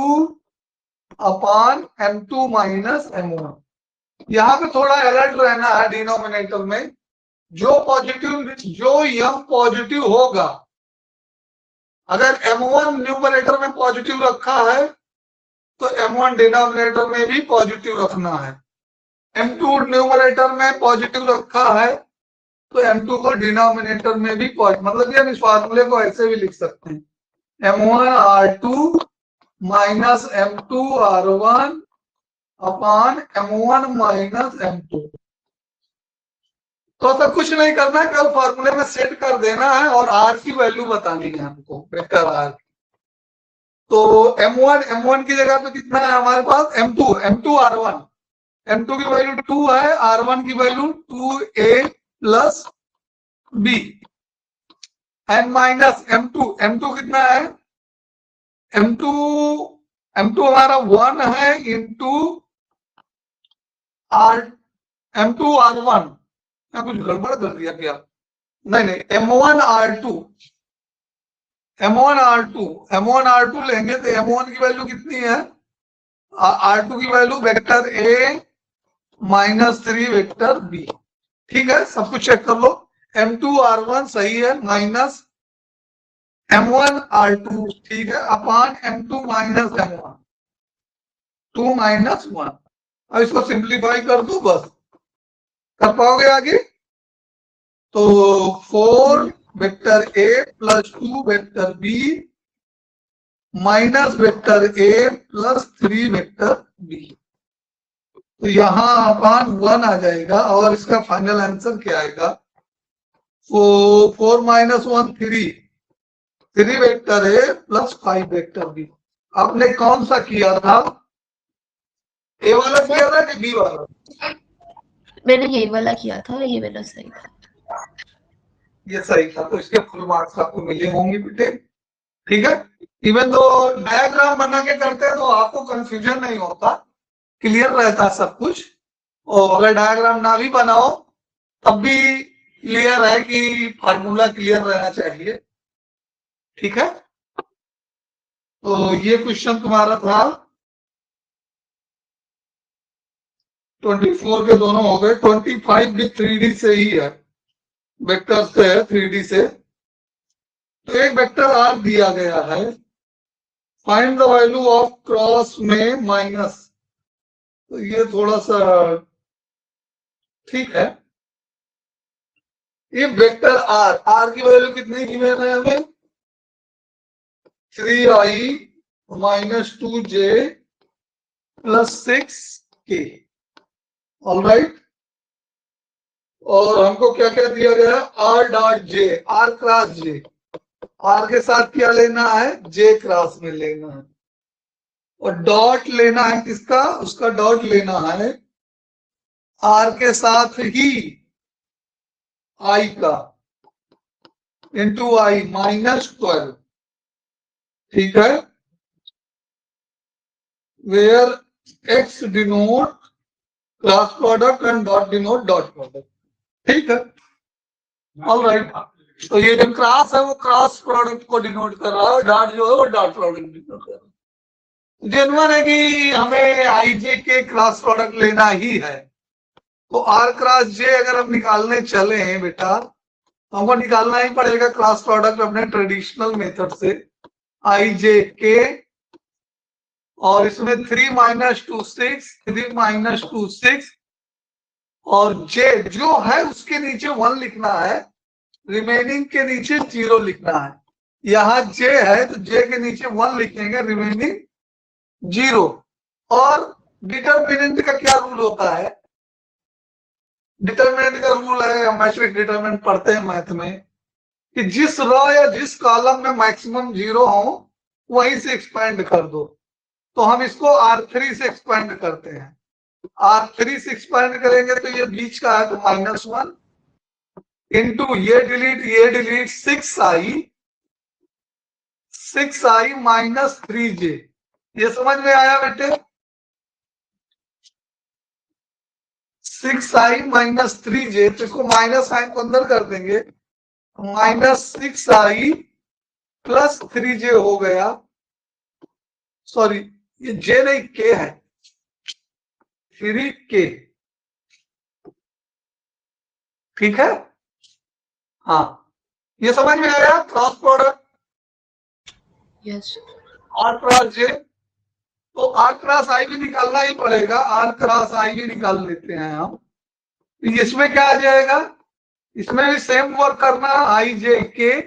upon M2 minus M1। यहाँ पे थोड़ा अलर्ट रहना है डिनोमिनेटर में, जो M पॉजिटिव होगा, अगर M1 न्यूमरेटर में पॉजिटिव रखा है तो M1 डिनोमिनेटर में भी पॉजिटिव रखना है। M2 न्यूमरेटर में पॉजिटिव रखा है तो M2 को डिनोमिनेटर में भी मतलब ये हम इस फार्मूले को ऐसे भी लिख सकते हैं, M1 R2 minus M2 R1 upon M1 minus M2। तो कुछ नहीं करना है, कल फार्मूले में सेट कर देना है और R की वैल्यू बतानी है हमको, वेक्टर R। तो M1 की जगह पे कितना है हमारे पास M2 R1, M2 की वैल्यू 2 है, R1 की value 2A plus B and minus M2 कितना है, M2 हमारा 1 है इंटू M2 R1। कुछ गड़बड़ कर दिया क्या? नहीं, M1 R2 लेंगे तो M1 की वैल्यू कितनी है, R2 की value vector A minus 3 vector B। ठीक है, सब कुछ चेक कर लो। M2 R1 सही है, माइनस M1 R2 ठीक है, upon M2 minus M1, 2 minus 1। अब इसको सिंप्लीफाई कर दो, बस कर पाओगे आगे। तो 4 vector A plus 2 vector B minus vector A plus 3 vector B। तो यहां अपॉन 1 आ जाएगा और इसका फाइनल आंसर क्या आएगा, 4 minus 1 3 vector A plus 5 vector B। आपने कौन सा किया था, ए वाला किया था कि बी वाला? मैंने ये वाला किया था, ये मेरा सही था। ये सही था, तो इसके फुल मार्क्स आपको मिले होंगे बेटे। ठीक है, इवन तो डायग्राम बना के करते हैं तो आपको कंफ्यूजन नहीं होता, क्लियर रहता सब कुछ। और अगर डायग्राम ना भी बनाओ तब भी क्लियर है कि फार्मूला क्लियर रहना चाहिए। ठीक है, तो ये क्वेश्चन तुम्हारा था 24 के दोनों हो गए। 25 भी 3D से ही है, वेक्टर से है 3D से। तो एक वेक्टर R दिया गया है, find the value of cross में माइनस। तो ये थोड़ा सा ठीक है। ये वेक्टर R की वैल्यू कितनी गिवन है हमें, 3i minus 2j plus 6k। Alright, और हमको क्या क्या दिया गया है, R dot J, R cross J। R के साथ क्या लेना है, J क्रॉस में लेना है, और डॉट लेना है किसका, उसका डॉट लेना है R के साथ ही I का, इंटू I माइनस 12। ठीक है, where X denote cross product and dot denote dot product. ठीक है, ऑलराइट। तो ये जो क्रॉस है वो क्रॉस प्रोडक्ट को डिनोट कर रहा है, डॉट जो है वो डॉट प्रोडक्ट डिनोट कर रहा है। जेन्युइन है कि हमें आई जे के क्रॉस प्रोडक्ट लेना ही है। तो आर क्रॉस जे अगर हम निकालने चले हैं बेटा, तो हमको निकालना ही पड़ेगा क्रॉस प्रोडक्ट अपने ट्रेडिशनल मेथड से, आई जे के और इसमें 3 - 2 6, 3 - 2 6, और जे जो है उसके नीचे 1 लिखना है, रिमेनिंग के नीचे 0 लिखना है। यहाँ जे है तो जे के नीचे 1 लिखेंगे, रिमेनिंग 0। और डिटर्मिनेंट का क्या रूल होता है? डिटर्मिनेंट का रूल है, हम मैट्रिक्स डिटर्मिनेंट पढ़ते हैं मैथ में, कि जिस रो या जिस कॉलम में मैक्सिमम 0 हो वहीं से एक्सपेंड कर दो। तो हम इसको R3 से एक्सपेंड करते हैं। R3 से एक्सपेंड करेंगे तो ये बीच का है तो -1 इंटू ये डिलीट 6i माइनस 3j। ये समझ में आया बेटे? 6i माइनस 3j, तो इसको माइनस साइन को अंदर कर देंगे, -6i प्लस 3j हो गया। सॉरी, ये j नहीं k है, 3k। ठीक है? हाँ, ये समझ में आया cross product? Yes. R cross j, तो R क्रॉस I भी निकालना ही पड़ेगा, R क्रॉस I भी निकाल लेते हैं हम। इसमें क्या आ जाएगा? इसमें भी सेम वर्क करना, I j k,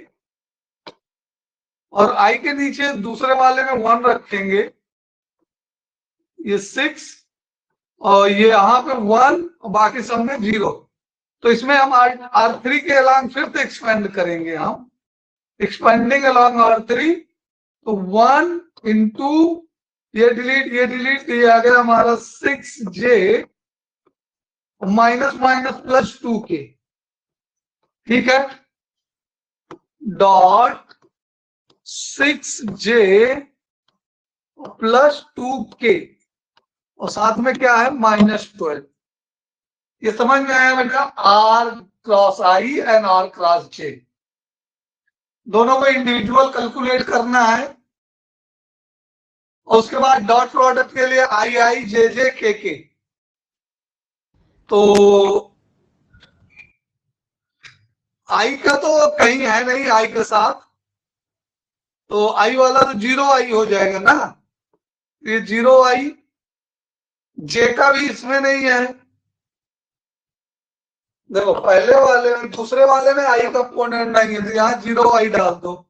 और I के नीचे दूसरे वाले में 1 रखेंगे, ये 6, और ये यहाँ पे 1, और बाकी सब में 0। तो इसमें हम R3 के अलांग फिर से एक्सपेंड करेंगे, हम एक्सपेंडिंग अलांग R3, तो 1 इंटू ये डिलीट, ये आ गया हमारा 6j minus minus plus 2k। ठीक है? डॉट 6j प्लस 2k, और साथ में क्या है -12। ये समझ में आया बेटा? R cross I and R cross J, दोनों को इंडिविजुअल कैलकुलेट करना है। और उसके बाद डॉट प्रोडक्ट के लिए I J J K K। तो I का तो कहीं है नहीं I के साथ, तो I वाला तो 0i हो जाएगा ना, ये 0i। J का भी इसमें नहीं है। देखो पहले वाले में, दूसरे वाले में I कंपोनेंट नहीं है तो यहाँ 0i डाल दो,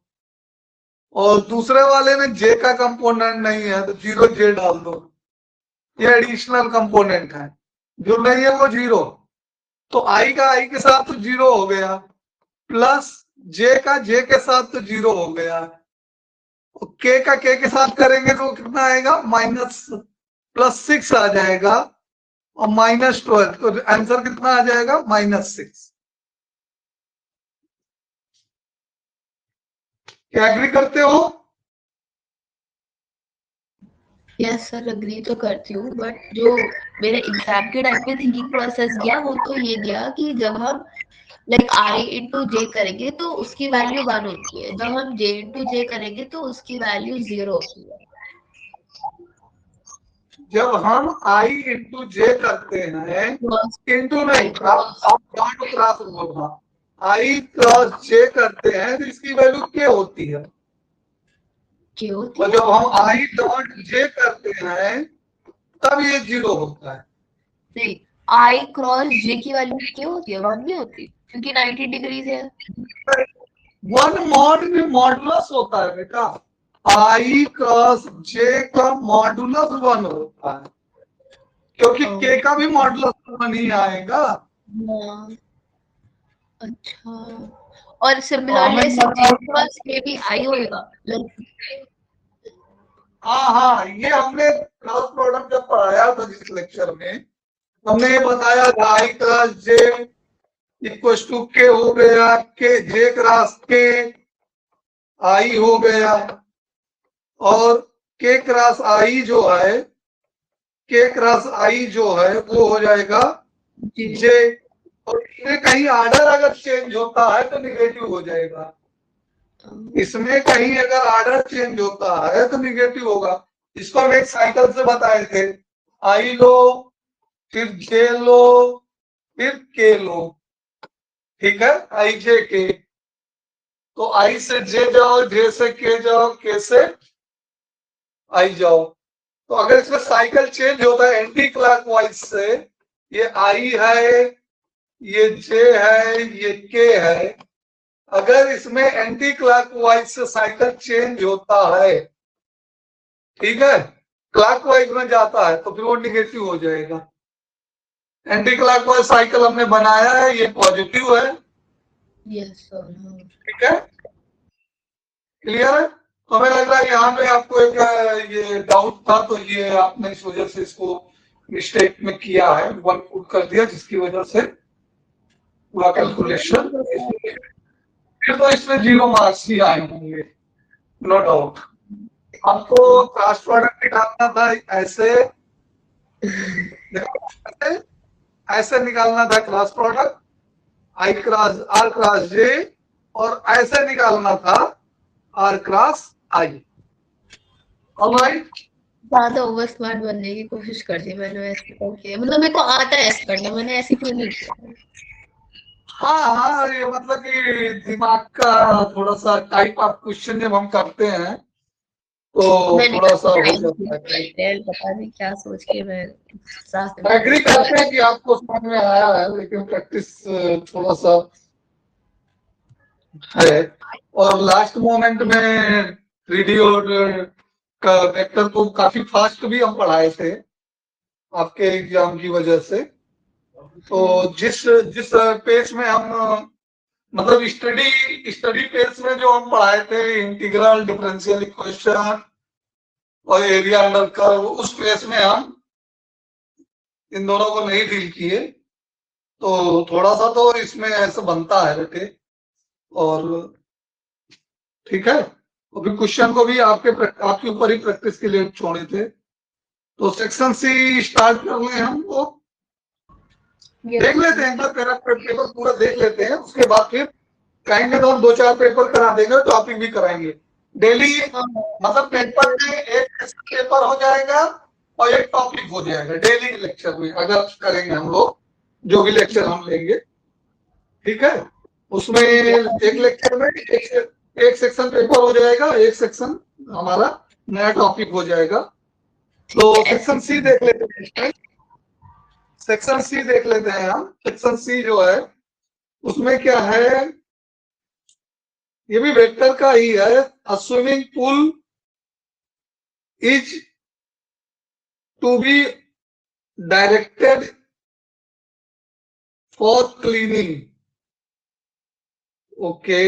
और दूसरे वाले में J का कंपोनेंट नहीं है तो 0j डाल दो। ये एडिशनल कंपोनेंट है, जो नहीं है वो 0। तो I का I के साथ तो 0 हो गया, प्लस J का J के साथ तो 0 हो गया, K का K के साथ करेंगे तो कितना आएगा? +6 आ जाएगा, और -12, तो आंसर कितना आ जाएगा? -6। क्या एग्री करते हो? यस सर, अग्री तो करती हूँ, बट जो मेरे एग्जाम के टाइम पे थिंकिंग प्रोसेस गया वो तो ये गया कि जब हम लाइक I इंटू जे करेंगे तो उसकी वैल्यू 1 होती है, जब हम J इंटू जे करेंगे तो उसकी वैल्यू 0 होती है। जब हम I इंटू J करते हैं, इंटू नहीं, आप डॉट क्रॉस होगा, I क्रॉस J करते हैं तो इसकी वैल्यू क्या होती है? और जब हम I डॉट J करते हैं तब ये 0 होता है। नहीं, I क्रॉस J की वैल्यू क्या होती है? 1 नहीं होती, क्योंकि 90 डिग्रीज है। 1 मॉड में मॉडुलस होता है बेटा, I क्रॉस J का मॉडुलस 1 होता है, क्योंकि K का भी मॉडुलस 1 ही आएगा। अच्छा, और सिमिलरली J क्रॉस K भी I होएगा। हाँ, ये हमने क्रॉस प्रोडक्ट जब पढ़ाया था जिस लेक्चर में, हमने ये बताया था I cross J equal to K हो गया, K J cross K I हो गया, और K क्रॉस I जो है, K क्रॉस I जो है वो हो जाएगा J, और इसमें कहीं आर्डर अगर चेंज होता है तो निगेटिव हो जाएगा। इसमें कहीं अगर आर्डर चेंज होता है तो निगेटिव होगा। इसको हम एक साइकिल से बताए थे, I लो, फिर J लो, फिर K लो। ठीक है? I J K, तो I से J जाओ, J से K जाओ, K से I जाओ। तो अगर इसमें साइकिल चेंज होता है एंटी क्लॉकवाइज से, ये आई है, ये जे है, ये के है, अगर इसमें एंटी क्लॉकवाइज से साइकिल चेंज होता है, ठीक है, क्लॉकवाइज में जाता है, तो फिर वो निगेटिव हो जाएगा। एंटी क्लॉकवाइज साइकिल हमने बनाया है, ये पॉजिटिव है। Yes sir. ठीक है, क्लियर है। तो हमें लग रहा है यहाँ पे आपको एक ये डाउट था, तो ये आपने इस वजह से इसको मिस्टेक में किया है, वन पुट कर दिया, जिसकी वजह से पूरा कैलकुलेशन, फिर तो इसमें 0 मार्क्स ही आए होंगे, नो डाउट। आपको क्रॉस प्रोडक्ट निकालना था ऐसे, देखो ऐसे निकालना था cross product, i cross r cross j, और ऐसे निकालना था आर क्रॉस आई। ऑलराइट, ज्यादा ओवर स्मार्ट बनने की कोशिश कर दी मैंने ऐसे करके, मतलब मेरे को आता है ऐसे करना, मैंने ऐसे क्यों नहीं किया। हाँ हाँ, ये मतलब कि दिमाग का थोड़ा सा टाइप ऑफ क्वेश्चन जब हम करते हैं तो मैंने थोड़ा सा हो जाता है। पता नहीं क्या सोच के मैं एग्री करते हैं कि आपको समझ में आया है, लेकिन प्रैक्टिस थोड़ा सा है। और लास्ट मोमेंट में 3D और का वेक्टर को काफी फास्ट भी हम पढ़ाए थे आपके एग्जाम की वजह से। तो जिस जिस पेज में हम मतलब स्टडी पेज में जो हम पढ़ाए थे, इंटीग्रल, डिफरेंशियल इक्वेशन और एरिया अंडर कर्व, उस पेज में हम इन दोनों को नहीं डील किए, तो थोड़ा सा तो इसमें ऐसा बनता है बेटे। और ठीक है, अभी क्वेश्चन को भी आपके ऊपर ही प्रैक्टिस के लिए छोड़े थे। तो सेक्शन सी स्टार्ट कर ले हम, वो देख लेते हैं, पहला पेपर पूरा देख लेते हैं, उसके बाद फिर कहेंगे तो हम 2-4 पेपर करा देंगे, टॉपिक भी कराएंगे डेली। मतलब पेपर में एक पेपर हो जाएगा और एक टॉपिक हो जाएगा डेली लेक्चर में, अगर करेंगे हम लोग, जो भी लेक्चर हम लेंगे, ठीक है। उसमें एक लेक्चर में एक सेक्शन पेपर हो जाएगा, एक सेक्शन हमारा नया टॉपिक हो जाएगा। तो सेक्शन सी देख लेते हैं, सेक्शन सी देख लेते हैं हम। सेक्शन सी जो है उसमें क्या है, ये भी वेक्टर का ही है। A swimming pool is to be directed for cleaning, okay,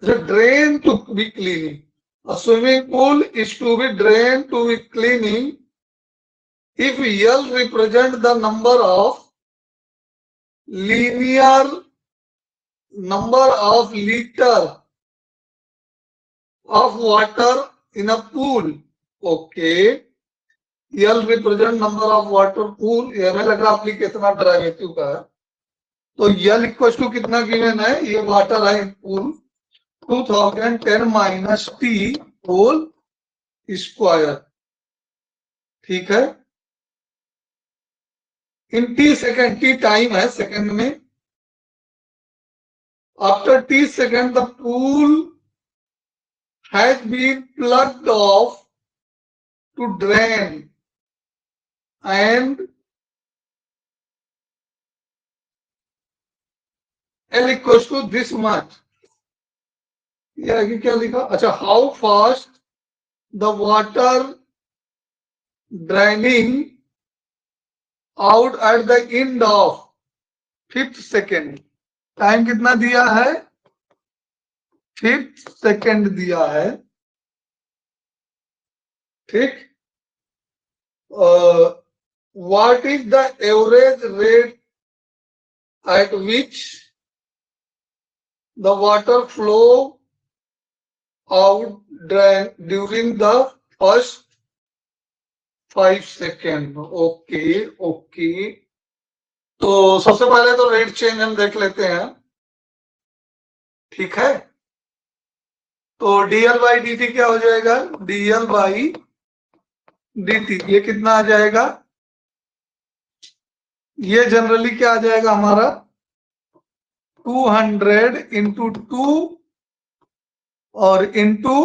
the drain to be cleaning. A swimming pool is to be drained to be cleaning if L represent the number of linear number of liter of water in a pool. Okay. L represent number of water pool. ये हमें लग रहा application of derivative का है। तो L equal to कितना given है, ये वाटर है pool 2010 minus T whole square, ठीक है। In T second, T time है सेकेंड में। After T second the pool has been plugged off to drain and L equals to this much. ये आगे क्या लिखा, अच्छा, how fast the water draining out at the end of 5th second. Time कितना दिया है, 5th second दिया है, ठीक। What is the average rate at which the water flow out during the first 5 seconds। Okay okay, तो सबसे पहले तो रेट चेंज हम देख लेते हैं, ठीक है। तो dl बाई dt क्या हो जाएगा, dl बाई dt ये कितना आ जाएगा, ये जनरली क्या आ जाएगा हमारा 200 इंटू 2 और into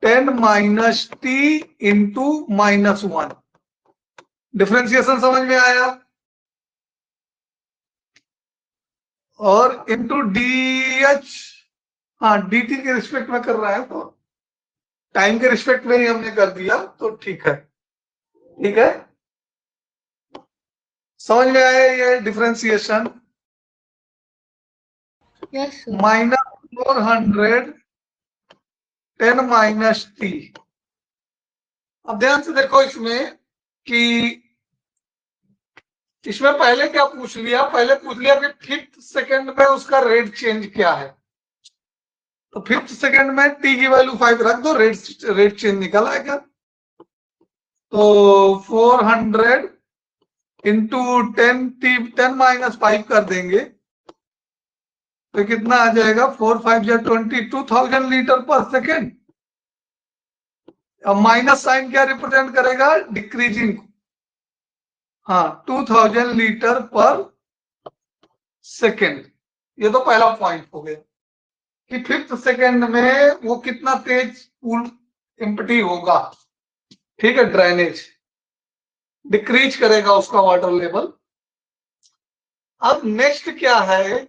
10 minus T into -1। Differentiation समझ में आया? और इंटू डी एच, हाँ डी टी के रिस्पेक्ट में कर रहा है तो टाइम के रिस्पेक्ट में ही हमने कर दिया तो ठीक है। ठीक है, समझ में आया ये differentiation? Yes sir. -400 10 minus T. अब ध्यान से देखो इसमें कि इसमें पहले क्या पूछ लिया, पहले पूछ लिया कि फिफ्थ सेकंड में उसका रेट चेंज क्या है। तो फिफ्थ सेकंड में टी की वैल्यू 5 रख दो, रेट चेंज निकल आएगा। तो 400 इंटू 10 माइनस 5 कर देंगे तो कितना आ जाएगा, 4 5 जा 20, 2000 लीटर पर सेकेंड। अब माइनस साइन क्या रिप्रेजेंट करेगा, डिक्रीजिंग। हाँ 2000 लीटर पर सेकेंड। ये तो पहला पॉइंट हो गया कि फिफ्थ सेकेंड में वो कितना तेज पूल एम्प्टी होगा। ठीक है, ड्रेनेज डिक्रीज करेगा उसका वाटर लेवल। अब नेक्स्ट क्या है,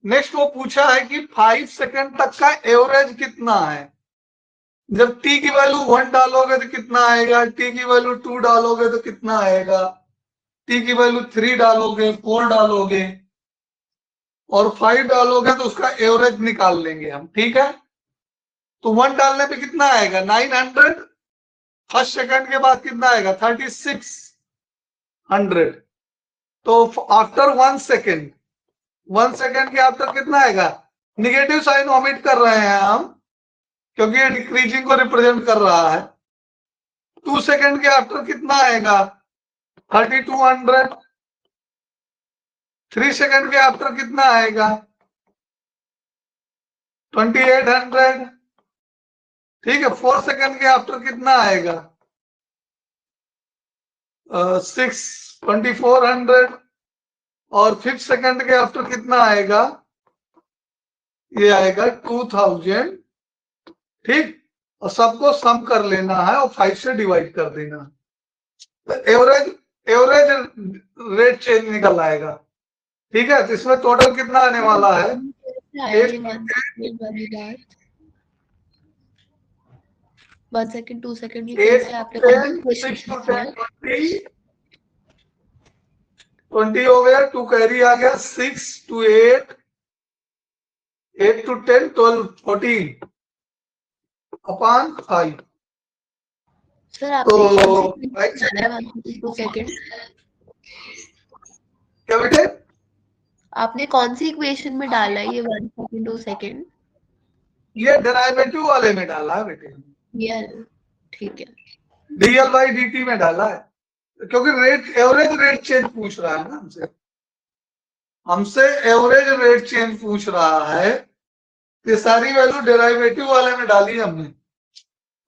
नेक्स्ट वो पूछा है कि 5 सेकेंड तक का एवरेज कितना है। जब टी की वैल्यू 1 डालोगे तो कितना आएगा, टी की वैल्यू 2 डालोगे तो कितना आएगा, टी की वैल्यू 3 डालोगे, 4 डालोगे और 5 डालोगे तो उसका एवरेज निकाल लेंगे हम। ठीक है, तो 1 डालने पे कितना आएगा, 900। फर्स्ट सेकंड के बाद कितना आएगा, 3600। तो आफ्टर 1 सेकेंड, 1 सेकेंड के आफ्टर कितना आएगा, निगेटिव साइन ओमिट कर रहे हैं हम क्योंकि ये डिक्रीजिंग को रिप्रेजेंट कर रहा है। 2 सेकेंड के आफ्टर कितना आएगा, 3200। 3 सेकेंड के आफ्टर कितना आएगा, 2800। ठीक है, 4 सेकेंड के आफ्टर कितना आएगा, 2400। और 5th सेकेंड के आफ्टर कितना आएगा, ये आएगा 2000। ठीक, और सबको सम कर लेना है और 5 से डिवाइड कर देना। तो एवरेज रेट चेंज निकल आएगा। ठीक है, तो इसमें टोटल कितना आने वाला है, वन सेकंड 2 सेकंड की 8 कैसे आपने 10 6 to 10 20 हो गया, 2 कैरी आ गया, 6 to 8 8 to 10 12 14 अपॉन 5। सर आपने डाला है 2 सेकंड, क्या बेटे, आपने कौन सी इक्वेशन में डाला है ये 1 सेकंड 2 सेकंड? ये डेरिवेटिव वाले में डाला है बेटे, ठीक है, डीएल बाई डी में डाला है क्योंकि एवरेज रेट चेंज पूछ रहा है ना हमसे एवरेज रेट चेंज पूछ रहा है। ये सारी वैल्यू डेरिवेटिव वाले में डाली हमने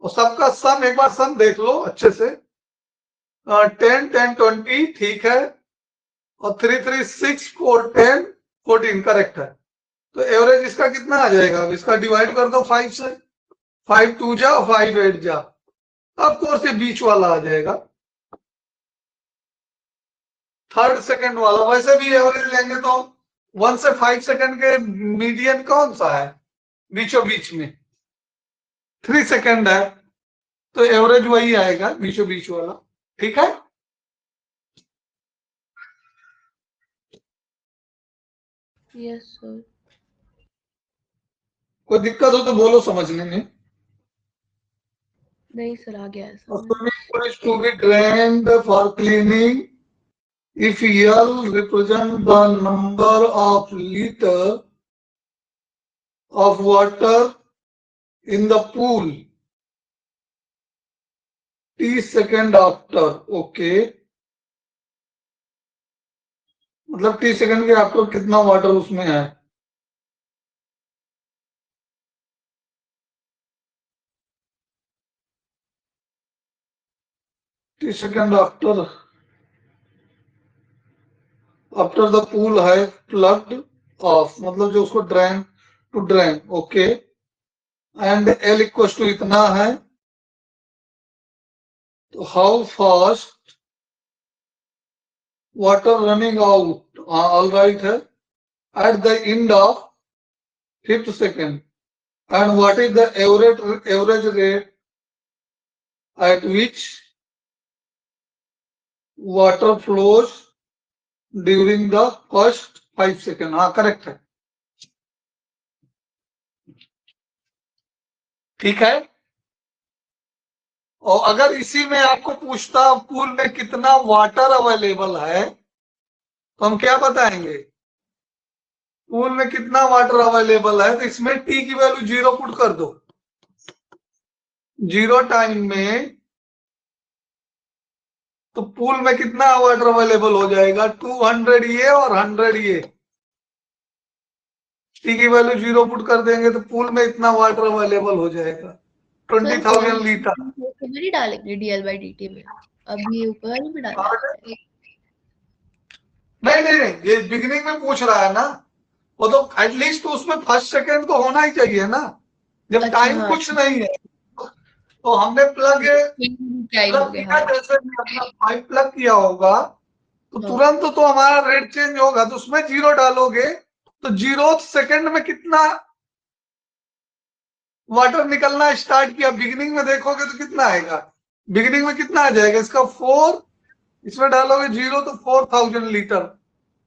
और सबका सम एक बार सम देख लो अच्छे से। 10 10 20 ठीक है, और 3 3 6 4 10 14 करेक्ट है। तो एवरेज इसका कितना आ जाएगा, इसका डिवाइड कर दो 5 से, 5 2 जा 5 8 जा, अब कोर्स ये बीच वाला आ जाएगा, थर्ड सेकंड वाला। वैसे भी एवरेज लेंगे तो 1 से 5 सेकंड के मीडियन कौन सा है, बीचों बीच में 3 सेकंड है, तो एवरेज वही आएगा बीचों बीच वाला। ठीक है, यस सर। कोई दिक्कत हो तो बोलो समझने में। नहीं सर, आ गया है is to be drained for cleaning if L represent the number of liter of water in the pool T second after। Okay, मतलब T सेकंड के आफ्टर कितना वाटर उसमें है। T second after the pool है plugged off, मतलब जो उसको drain to drain. Okay, and L equal to इतना है, तो how fast water running out, all right है, at the end of 5th second, and what is the average rate at which water flows during the first 5 seconds. हाँ correct है, ठीक है। और अगर इसी में आपको पूछता पूल में कितना वाटर अवेलेबल है, तो हम क्या बताएंगे, पूल में कितना वाटर अवेलेबल है, तो इसमें टी की वैल्यू 0 पुट कर दो। 0 टाइम में तो पूल में कितना वाटर अवेलेबल हो जाएगा, 200 ये और 100 ये। टी की वैल्यू 0 पुट कर देंगे तो पूल में इतना वाटर अवेलेबल हो जाएगा, 20,000 लीटर। नहीं डालेंगे डीएल बाई डी टी में, अभी ऊपर में डालेंगे। नहीं, ये बिगिनिंग में पूछ रहा है ना, वो तो एटलीस्ट उसमें फर्स्ट सेकेंड तो होना ही चाहिए ना, जब टाइम कुछ नहीं है। तो हमने प्लग किया, जैसे अपना पाइप प्लग किया होगा तो तुरंत तो हमारा रेट चेंज होगा, तो उसमें 0 डालोगे तो 0 सेकेंड में कितना वाटर निकलना स्टार्ट किया, बिगिनिंग में देखोगे तो कितना आएगा, बिगिनिंग में कितना आ जाएगा इसका 4, इसमें डालोगे 0 तो 4,000 लीटर,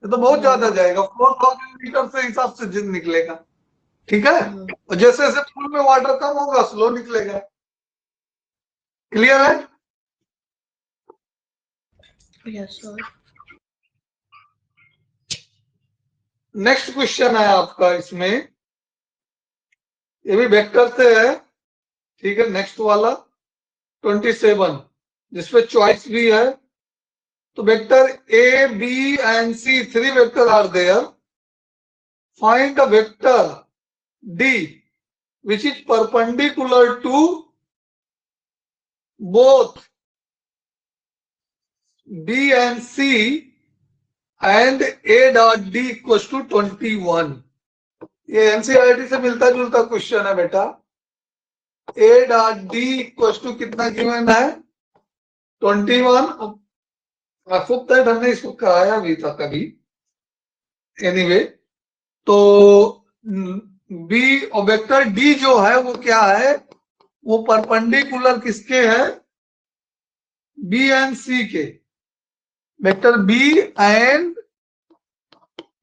ये तो बहुत ज्यादा जाएगा, 4,000 लीटर से हिसाब से जिन निकलेगा, ठीक है। और जैसे जैसे पूल में वाटर कम होगा स्लो निकलेगा, क्लियर है। Yes sir. नेक्स्ट क्वेश्चन है आपका, इसमें ये भी वेक्टर से है, ठीक है। नेक्स्ट वाला 27 जिसपे चॉइस भी है, तो vector A B and C 3 vector are there, find the vector D which is perpendicular to both B and C and A dot D equals to 21। ये एनसीईआरटी से मिलता जुलता क्वेश्चन है बेटा। A dot D equals to कितना given है, 21। खुद तक हमने इसको कराया भी था कभी, एनीवे। तो बी और वेक्टर डी जो है वो क्या है, वो परपेंडिकुलर किसके है, बी एंड सी के, vector B and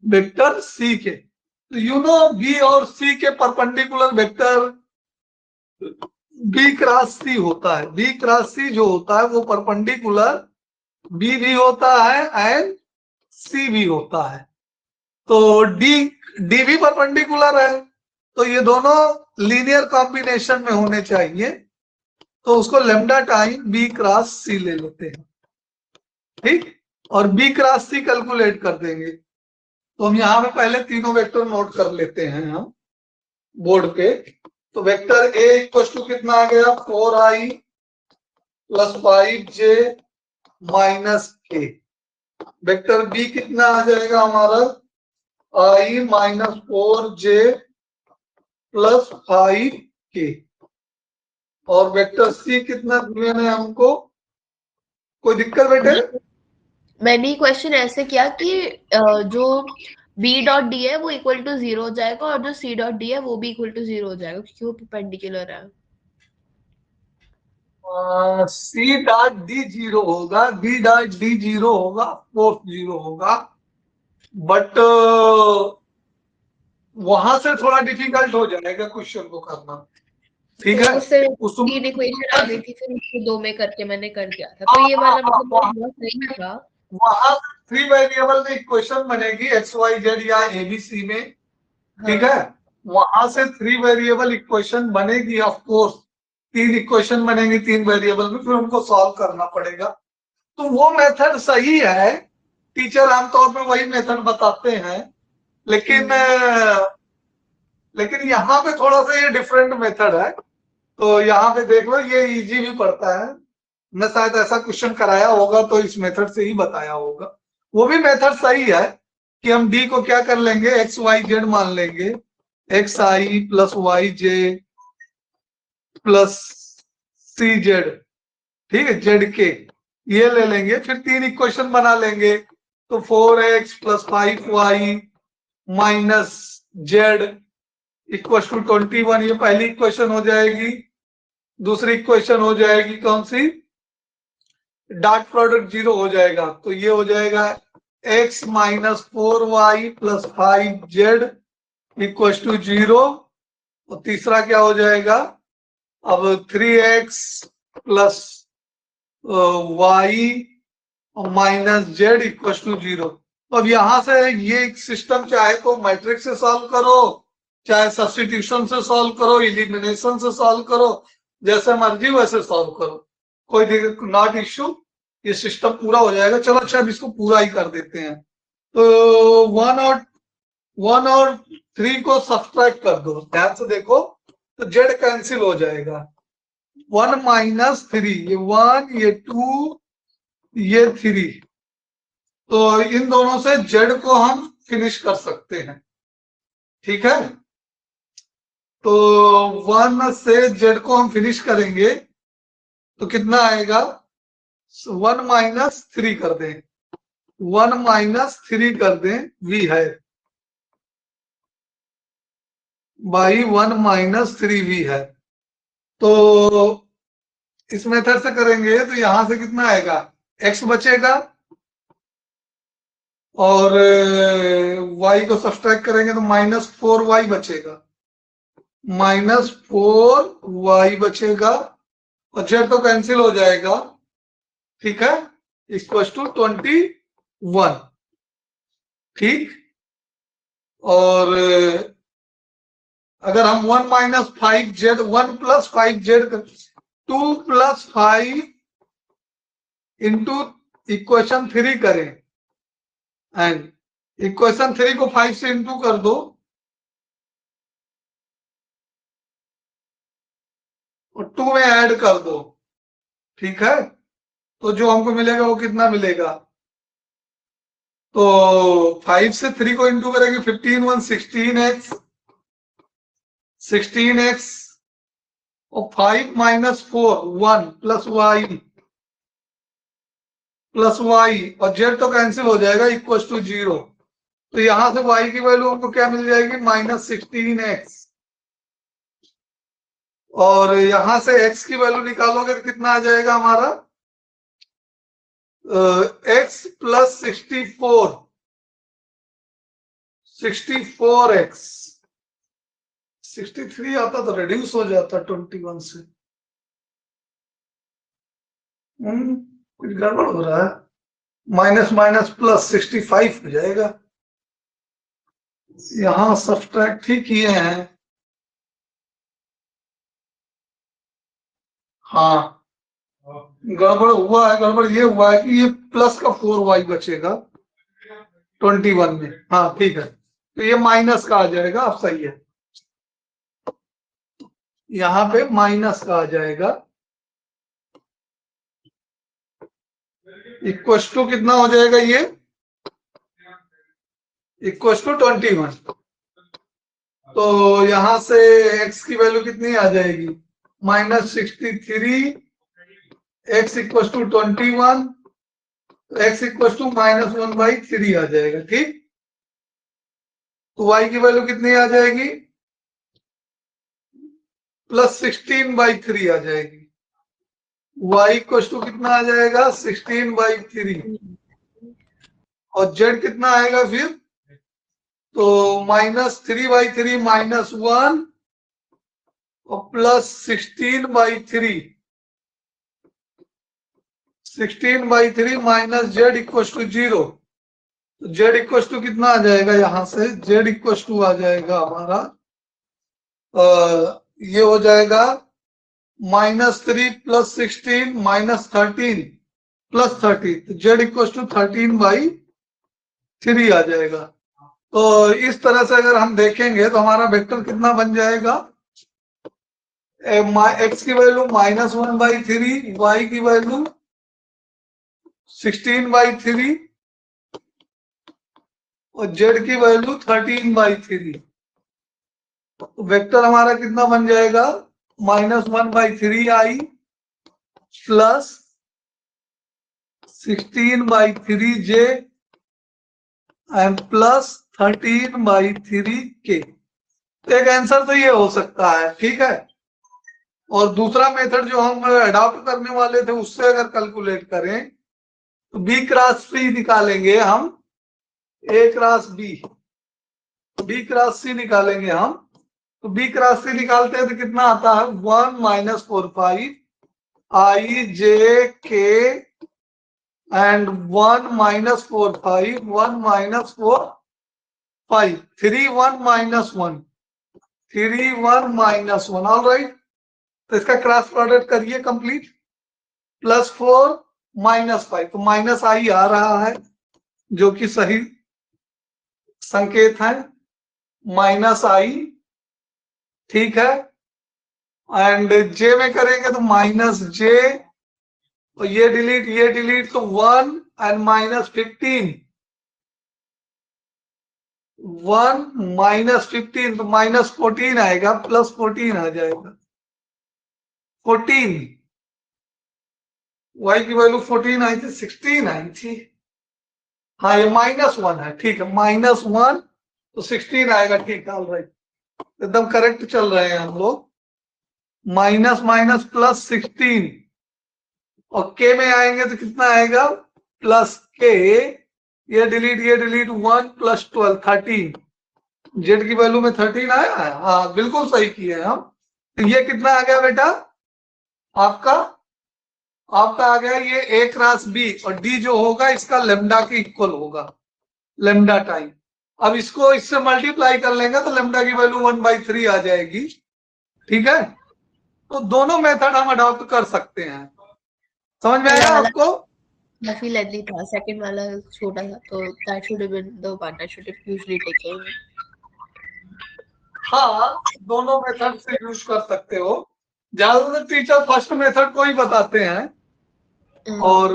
vector C के। तो यू नो बी और सी के perpendicular vector B cross C होता है, बी क्रॉस सी जो होता है वो परपेंडिकुलर बी भी होता है एंड सी भी होता है। तो डी भी परपेंडिकुलर है, तो ये दोनों लीनियर कॉम्बिनेशन में होने चाहिए, तो उसको लेमडा टाइम बी क्रॉस सी ले लेते हैं, ठीक। और बी क्रॉस सी कैलकुलेट कर देंगे, तो हम यहाँ पे पहले तीनों वेक्टर नोट कर लेते हैं हम बोर्ड पे। तो वेक्टर ए इक्वल टू कितना आ गया, 4i + 5j - k। Vector B कितना आ जाएगा हमारा, i - 4j + 5k। और वेक्टर सी कितना गिवन है हमको, कोई दिक्कत बेटे। मैंने क्वेश्चन ऐसे किया कि जो बी डॉट डी है वो इक्वल टू 0 हो जाएगा और जो सी डॉट डी है वो भी इक्वल टू 0 हो जाएगा क्योंकि वो परपेंडिकुलर है। सी डॉट डी 0 होगा, बी डॉट डी 0 होगा, फोर्थ 0 होगा, बट वहां से थोड़ा डिफिकल्ट हो जाएगा क्वेश्चन को करना, ठीक है। उससे तीन इक्वेशन आ गई थी, फिर उसको 2 में करके मैंने कर दिया था, तो ये वाला मतलब बहुत सही था। वहां 3 वेरिएबल में इक्वेशन बनेगी एक्स वाई जेड या एबीसी में, ठीक है। वहां से 3 वेरिएबल इक्वेशन बनेगी, ऑफ कोर्स 3 इक्वेशन बनेंगी 3 वेरिएबल में, फिर उनको सॉल्व करना पड़ेगा। तो वो मेथड सही है, टीचर आमतौर पर वही मेथड बताते हैं, लेकिन यहाँ पे थोड़ा सा ये डिफरेंट मेथड है। तो यहाँ पे देख लो, ये इजी भी पड़ता है, मैं शायद ऐसा क्वेश्चन कराया होगा तो इस मेथड से ही बताया होगा। वो भी मेथड सही है कि हम डी को क्या कर लेंगे, एक्स वाई जेड मान लेंगे, एक्स आई + वाई जे प्लस सी जेड, ठीक है, जेड के ये ले लेंगे, फिर 3 इक्वेशन बना लेंगे। तो 4x plus 5y minus Z equal to 21, ये पहली इक्वेशन हो जाएगी। दूसरी इक्वेशन हो जाएगी कौन सी, डॉट प्रोडक्ट 0 हो जाएगा, तो ये हो जाएगा x minus 4y plus 5z equal to 0। और तीसरा क्या हो जाएगा, अब 3x plus y minus Z equal to 0। अब यहां से ये सिस्टम चाहे तो मैट्रिक्स से सॉल्व करो, चाहे सब्स्टिट्यूशन से सॉल्व करो, इलिमिनेशन से सॉल्व करो, जैसे मर्जी वैसे सॉल्व करो, कोई दिक्कत नॉट इश्यू, ये सिस्टम पूरा हो जाएगा। चलो अच्छा अब इसको पूरा ही कर देते हैं। तो 1 और 3 को सब्सट्रैक्ट कर दो, ध्यान से देखो, तो जेड कैंसिल हो जाएगा। 1 माइनस 3, ये 1 ये 2 ये 3, तो इन दोनों से जेड को हम फिनिश कर सकते हैं, ठीक है। तो 1 से जेड को हम फिनिश करेंगे तो कितना आएगा, 1 माइनस 3 कर दें, 1 माइनस 3 कर दें, वी है बाई 1 माइनस 3 वी है। तो इस मेथड से करेंगे तो यहां से कितना आएगा, x बचेगा और y को सब्सट्रैक्ट करेंगे तो -4y बचेगा, -4y बचेगा और z तो कैंसिल हो जाएगा, ठीक है, इक्वल टू 21, ठीक। और अगर हम 1 minus 5z 1 plus 5z 2 plus 5 into equation 3 करें एंड इक्वेशन 3 को 5 से इंटू कर दो और 2 में ऐड कर दो, ठीक है। तो जो हमको मिलेगा वो कितना मिलेगा, तो 5 से 3 को इंटू करेंगे 15 1 16x 16x और 5 माइनस 4 1 प्लस y और z तो कैंसिल हो जाएगा इक्वल टू 0। तो यहां से y की वैल्यू हमको क्या मिल जाएगी, -16x, और यहां से x की वैल्यू निकालोगे तो कितना आ जाएगा हमारा, x प्लस 64x 63 आता तो रिड्यूस हो जाता 21 से, कुछ गड़बड़ हो रहा है, माइनस माइनस प्लस 65 हो जाएगा। यहां सब्सट्रैक्ट ही किए हैं, हाँ गड़बड़ हुआ है, गड़बड़ ये हुआ है कि ये प्लस का 4y बचेगा 21 में, हाँ ठीक है, तो ये माइनस का आ जाएगा, अब सही है, यहाँ पे माइनस का आ जाएगा, इक्वल टू कितना हो जाएगा, ये इक्वल टू 21। तो यहां से x की वैल्यू कितनी आ जाएगी, -63, x equal to 21, x equal to -1/3 आ जाएगा, ठीक। तो y की वैल्यू कितनी आ जाएगी, +16/3 आ जाएगी, y इक्वल टू कितना आ जाएगा 16/3, और z कितना आएगा फिर, तो -3/3 -1 और +16/3 16/3 माइनस जेड इक्वल टू 0। तो जेड इक्वल टू कितना आ जाएगा, यहां से जेड इक्वल टू आ जाएगा हमारा ये हो जाएगा -3 + 16 -13 + 30, तो जेड इक्वल टू 13/3 आ जाएगा। तो इस तरह से अगर हम देखेंगे तो हमारा वेक्टर कितना बन जाएगा, x की वैल्यू -1/3, y की वैल्यू 16/3 और z की वैल्यू 13/3। वेक्टर हमारा कितना बन जाएगा, -1/3i plus 16/3j and plus 13/3k। एक आंसर तो ये हो सकता है, ठीक है। और दूसरा मेथड जो हम अडॉप्ट करने वाले थे उससे अगर कैलकुलेट करें तो b क्रॉस c निकालेंगे हम, a cross b cross c निकालेंगे हम। तो b क्रॉस c निकालते हैं तो कितना आता है 1 - 4 i j k and 1 - 4 1 - 4 3 1 - 1 3 1 - 1 all right. तो इसका क्रॉस प्रोडक्ट करिए कंप्लीट, +4 -5 तो -i आ रहा है जो कि सही संकेत है, -i, ठीक है। एंड j में करेंगे तो -j, और ये डिलीट तो 1 एंड -15 1 -15 तो -14 आएगा, +14 आ जाएगा 14। y की वैल्यू 14 आई थी, 16 आई थी। हाँ ये -1 है, ठीक है, -1 तो 16 आएगा, ठीक है, ऑलराइट, एकदम करेक्ट चल रहे हैं हम लोग। -16 और k में आएंगे तो कितना आएगा +k, ये डिलीट 1 + 12 13, z की वैल्यू में 13 आया है, हाँ बिल्कुल सही किए हैं हम। तो ये कितना आ गया बेटा आपका आ गया ये a क्रॉस b, और d जो होगा इसका लेमडा के इक्वल होगा, लेमडा टाइम। अब इसको इससे मल्टीप्लाई कर लेंगे तो लेमडा की वैल्यू 1/3 आ जाएगी, ठीक है। तो दोनों मेथड हम अडॉप्ट कर सकते हैं, समझ में आया आपको? काफी लेंथी था, सेकंड वाला छोटा था, तो that should have been the one that should have usually taken. हाँ दोनों मेथड से यूज कर सकते हो, ज्यादातर टीचर फर्स्ट मेथड को ही बताते हैं, और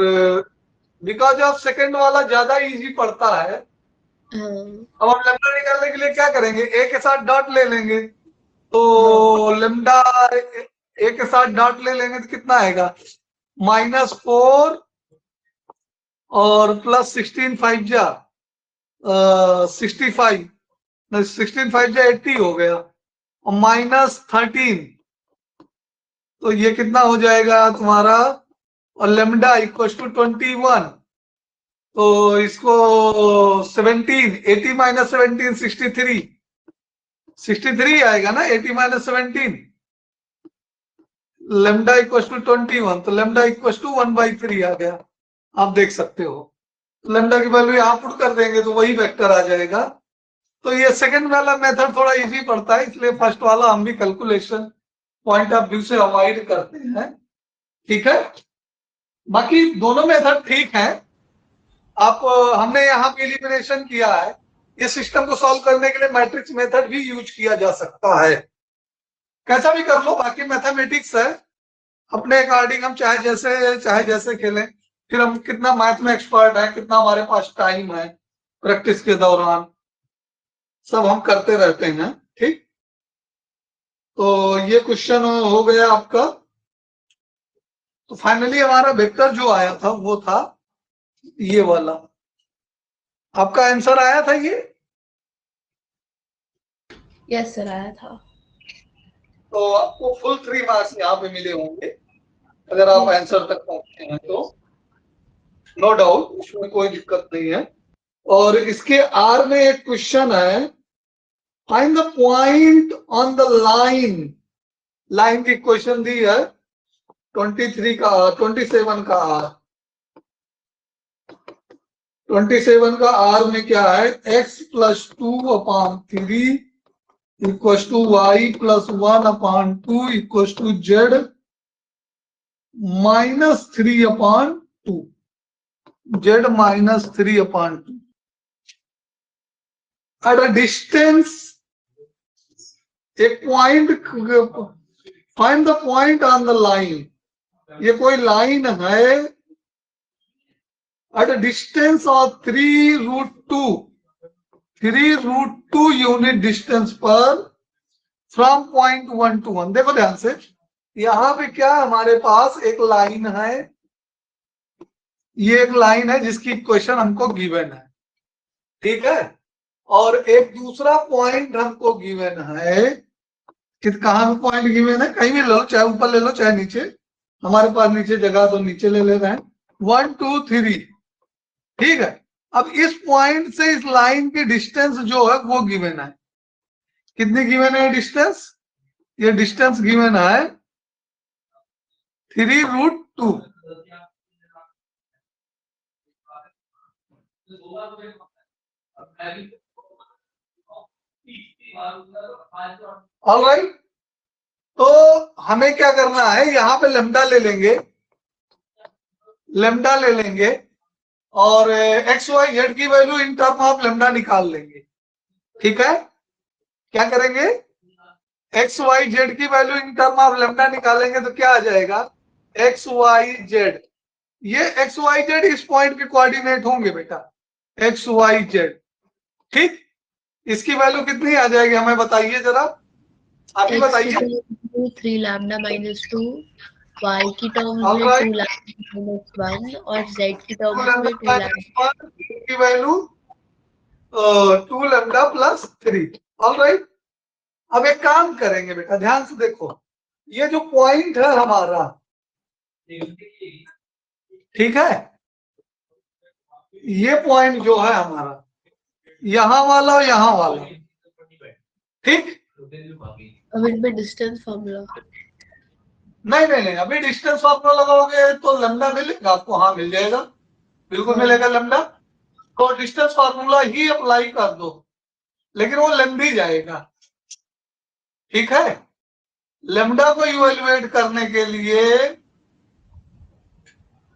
बिकॉज ऑफ सेकंड वाला ज्यादा इजी पड़ता है। अब हम लेमडा निकालने के लिए क्या करेंगे, ए के साथ डॉट ले लेंगे, तो लेमडा ए के साथ डॉट ले लेंगे तो कितना आएगा -4 और +16 5 जा 65, 16 5 जा 80 हो गया, और -13 तो ये कितना हो जाएगा तुम्हारा, और लेमडा इक्वल टू 21, तो इसको 17 80 - 17 63 आएगा ना, 80 - 17 लेमडा इक्वल टू 21, तो लेमडा इक्वल टू 1/3 आ गया, आप देख सकते हो। लेमडा की वैल्यू यहाँ पुट कर देंगे तो वही वेक्टर आ जाएगा। तो ये सेकंड वाला मेथड थोड़ा इजी पड़ता है, इसलिए फर्स्ट वाला हम भी कैलकुलेशन पॉइंट ऑफ व्यू से अवॉइड करते हैं, ठीक है। बाकी दोनों मेथड ठीक है। आप हमने यहाँ पे एलिमिनेशन किया है, इस सिस्टम को सॉल्व करने के लिए मैट्रिक्स मेथड भी यूज किया जा सकता है, कैसा भी कर लो, बाकी मैथमेटिक्स है, अपने अकॉर्डिंग हम चाहे जैसे खेलें। फिर हम कितना मैथ में एक्सपर्ट है, कितना हमारे पास टाइम है, प्रैक्टिस के दौरान सब हम करते रहते हैं, ठीक। तो ये क्वेश्चन हो गया आपका। तो फाइनली हमारा वेक्टर जो आया था वो था ये वाला, आपका आंसर आया था ये? यस सर आया था। तो आपको फुल 3 मार्क्स यहाँ पे मिले होंगे अगर आप आंसर तक पहुंचते हैं तो, नो डाउट, इसमें कोई दिक्कत नहीं है। और इसके आर में एक क्वेश्चन है, find the point on the line की क्वेश्चन दी है 27 का आर 27 का आर में क्या है, x + 2/3 = y + 1/2 = z -3/2, z -3/2 at a distance, एक point, find the point on the line, ये कोई लाइन है at a distance of 3√2 unit distance पर फ्रॉम पॉइंट 1 to 1। देखो ध्यान से, यहाँ पे क्या हमारे पास एक लाइन है, ये एक लाइन है जिसकी इक्वेशन हमको गिवन है, ठीक है। और एक दूसरा पॉइंट हमको गिवन है कि कहाँ पे पॉइंट गिवन है, कहीं भी ले लो, चाहे ऊपर ले लो चाहे नीचे, हमारे पास नीचे जगह तो नीचे ले रहे हैं। 1 2 3, ठीक है। अब इस पॉइंट से इस लाइन की डिस्टेंस जो है वो गिवन है। कितनी गिवन है डिस्टेंस? ये डिस्टेंस गिवन है 3√2। ऑलराइट, तो हमें क्या करना है, यहाँ पे लेमडा ले लेंगे, लेमडा ले लेंगे और एक्स वाई जेड की value in term of lambda निकाल लेंगे, ठीक है। क्या करेंगे, एक्स वाई जेड की value in term of lambda निकालेंगे तो क्या आ जाएगा, एक्स वाई जेड। ये एक्स वाई जेड इस पॉइंट के कोऑर्डिनेट होंगे बेटा, एक्स वाई जेड, ठीक। इसकी वैल्यू कितनी आ जाएगी हमें बताइए जरा, आप ही बताइए। 3 लैम्डा माइनस 2, y की टर्म्स में 2 लैम्डा माइनस 1 और z की टर्म्स में 2 लैम्डा की वैल्यू 2 लैम्डा प्लस 3। ऑलराइट, अब एक काम करेंगे बेटा, ध्यान से देखो, ये जो पॉइंट है हमारा, ठीक है, ये पॉइंट जो है हमारा, यहां वाला और यहां वाला, ठीक। अब इनमें डिस्टेंस फॉर्मूला नहीं नहीं नहीं, अभी डिस्टेंस फॉर्मूला लगाओगे तो लैम्डा मिलेगा आपको, हाँ मिल जाएगा, बिल्कुल मिलेगा लैम्डा। तो डिस्टेंस फॉर्मूला ही अप्लाई कर दो, लेकिन वो लेंदी जाएगा, ठीक है। लैम्डा को इवेल्युएट करने के लिए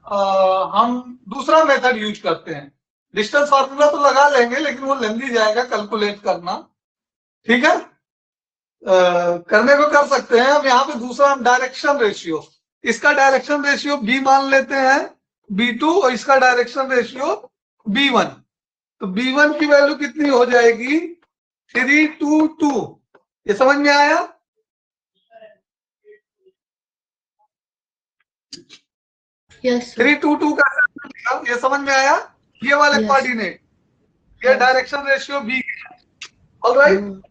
हम दूसरा मेथड यूज करते हैं। डिस्टेंस फार्मूला तो लगा लेंगे लेकिन वो लेंदी जाएगा कैलकुलेट करना, ठीक है। करने को कर सकते हैं हम, यहाँ पे दूसरा हम डायरेक्शन रेशियो, इसका डायरेक्शन रेशियो बी मान लेते हैं, B2, और इसका डायरेक्शन रेशियो B1। तो B1 की वैल्यू कितनी हो जाएगी, 322। ये समझ में आया? यस 322 का ये समझ में आया? ये वाले कोऑर्डिनेट, ये डायरेक्शन रेशियो B, ऑलराइट,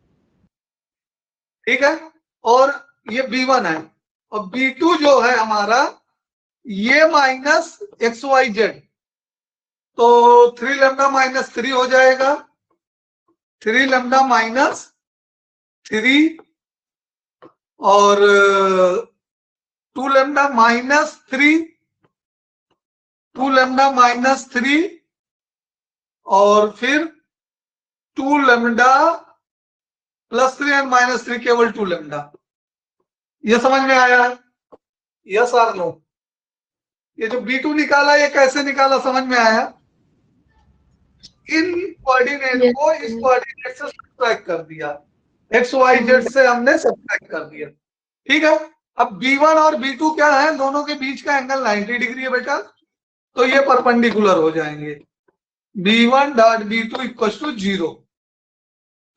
ठीक है। और ये B1 है, और B2 जो है हमारा ये माइनस एक्स वाई जेड, तो 3 लैम्डा माइनस 3 हो जाएगा, 3 लैम्डा माइनस 3 और 2 लैम्डा माइनस 3, 2 लैम्डा माइनस 3 और फिर 2 लैम्डा प्लस 3 एंड माइनस 3, केवल 2 लैम्डा। ये समझ में आया? यस और नो? ये जो B2 निकाला ये कैसे निकाला समझ में आया? इन कोऑर्डिनेट को इस कोऑर्डिनेट से सब्ट्रैक्ट कर दिया, एक्स वाई जेड से हमने सब्ट्रैक्ट कर दिया, ठीक है। अब B1 और B2 क्या है, दोनों के बीच का एंगल 90 डिग्री है बेटा, तो ये परपेंडिकुलर हो जाएंगे, B1 dot B2 equal to 0।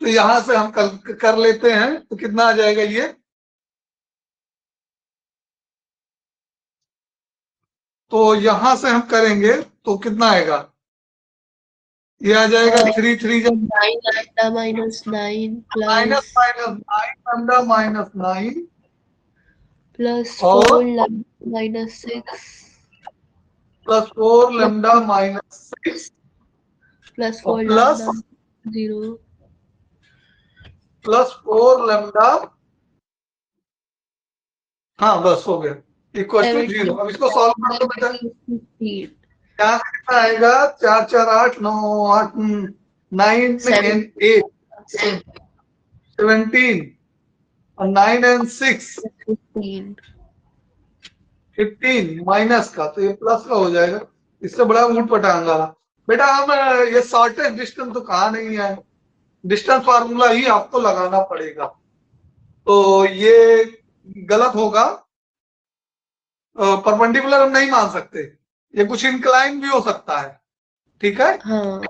तो यहां से हम कर लेते हैं, तो कितना आ जाएगा ये, तो यहां से हम करेंगे तो कितना आएगा, ये आ जाएगा 3 3 जब 9 lambda minus 9 minus minus 9 lambda minus 9 plus और 4 lambda minus 6 plus 4 lambda minus 6 plus 4 plus lambda 0 plus 4 lambda, हाँ बस हो गया, इक्वल टू 0। अब इसको सॉल्व कर दो बेटा, क्या कितना आएगा, 4 4 8 9 8 9 एंड 8 17 और 9 एंड 6 15 माइनस का, तो ये प्लस का हो जाएगा, इससे बड़ा ऊट पटांगा बेटा। हम ये शॉर्टेस्ट डिस्टेंस तो कहा नहीं है, डिस्टेंस फार्मूला ही आपको लगाना पड़ेगा, तो ये गलत होगा, परपेंडिकुलर हम नहीं मान सकते, ये कुछ इंक्लाइन भी हो सकता है, ठीक है। हाँ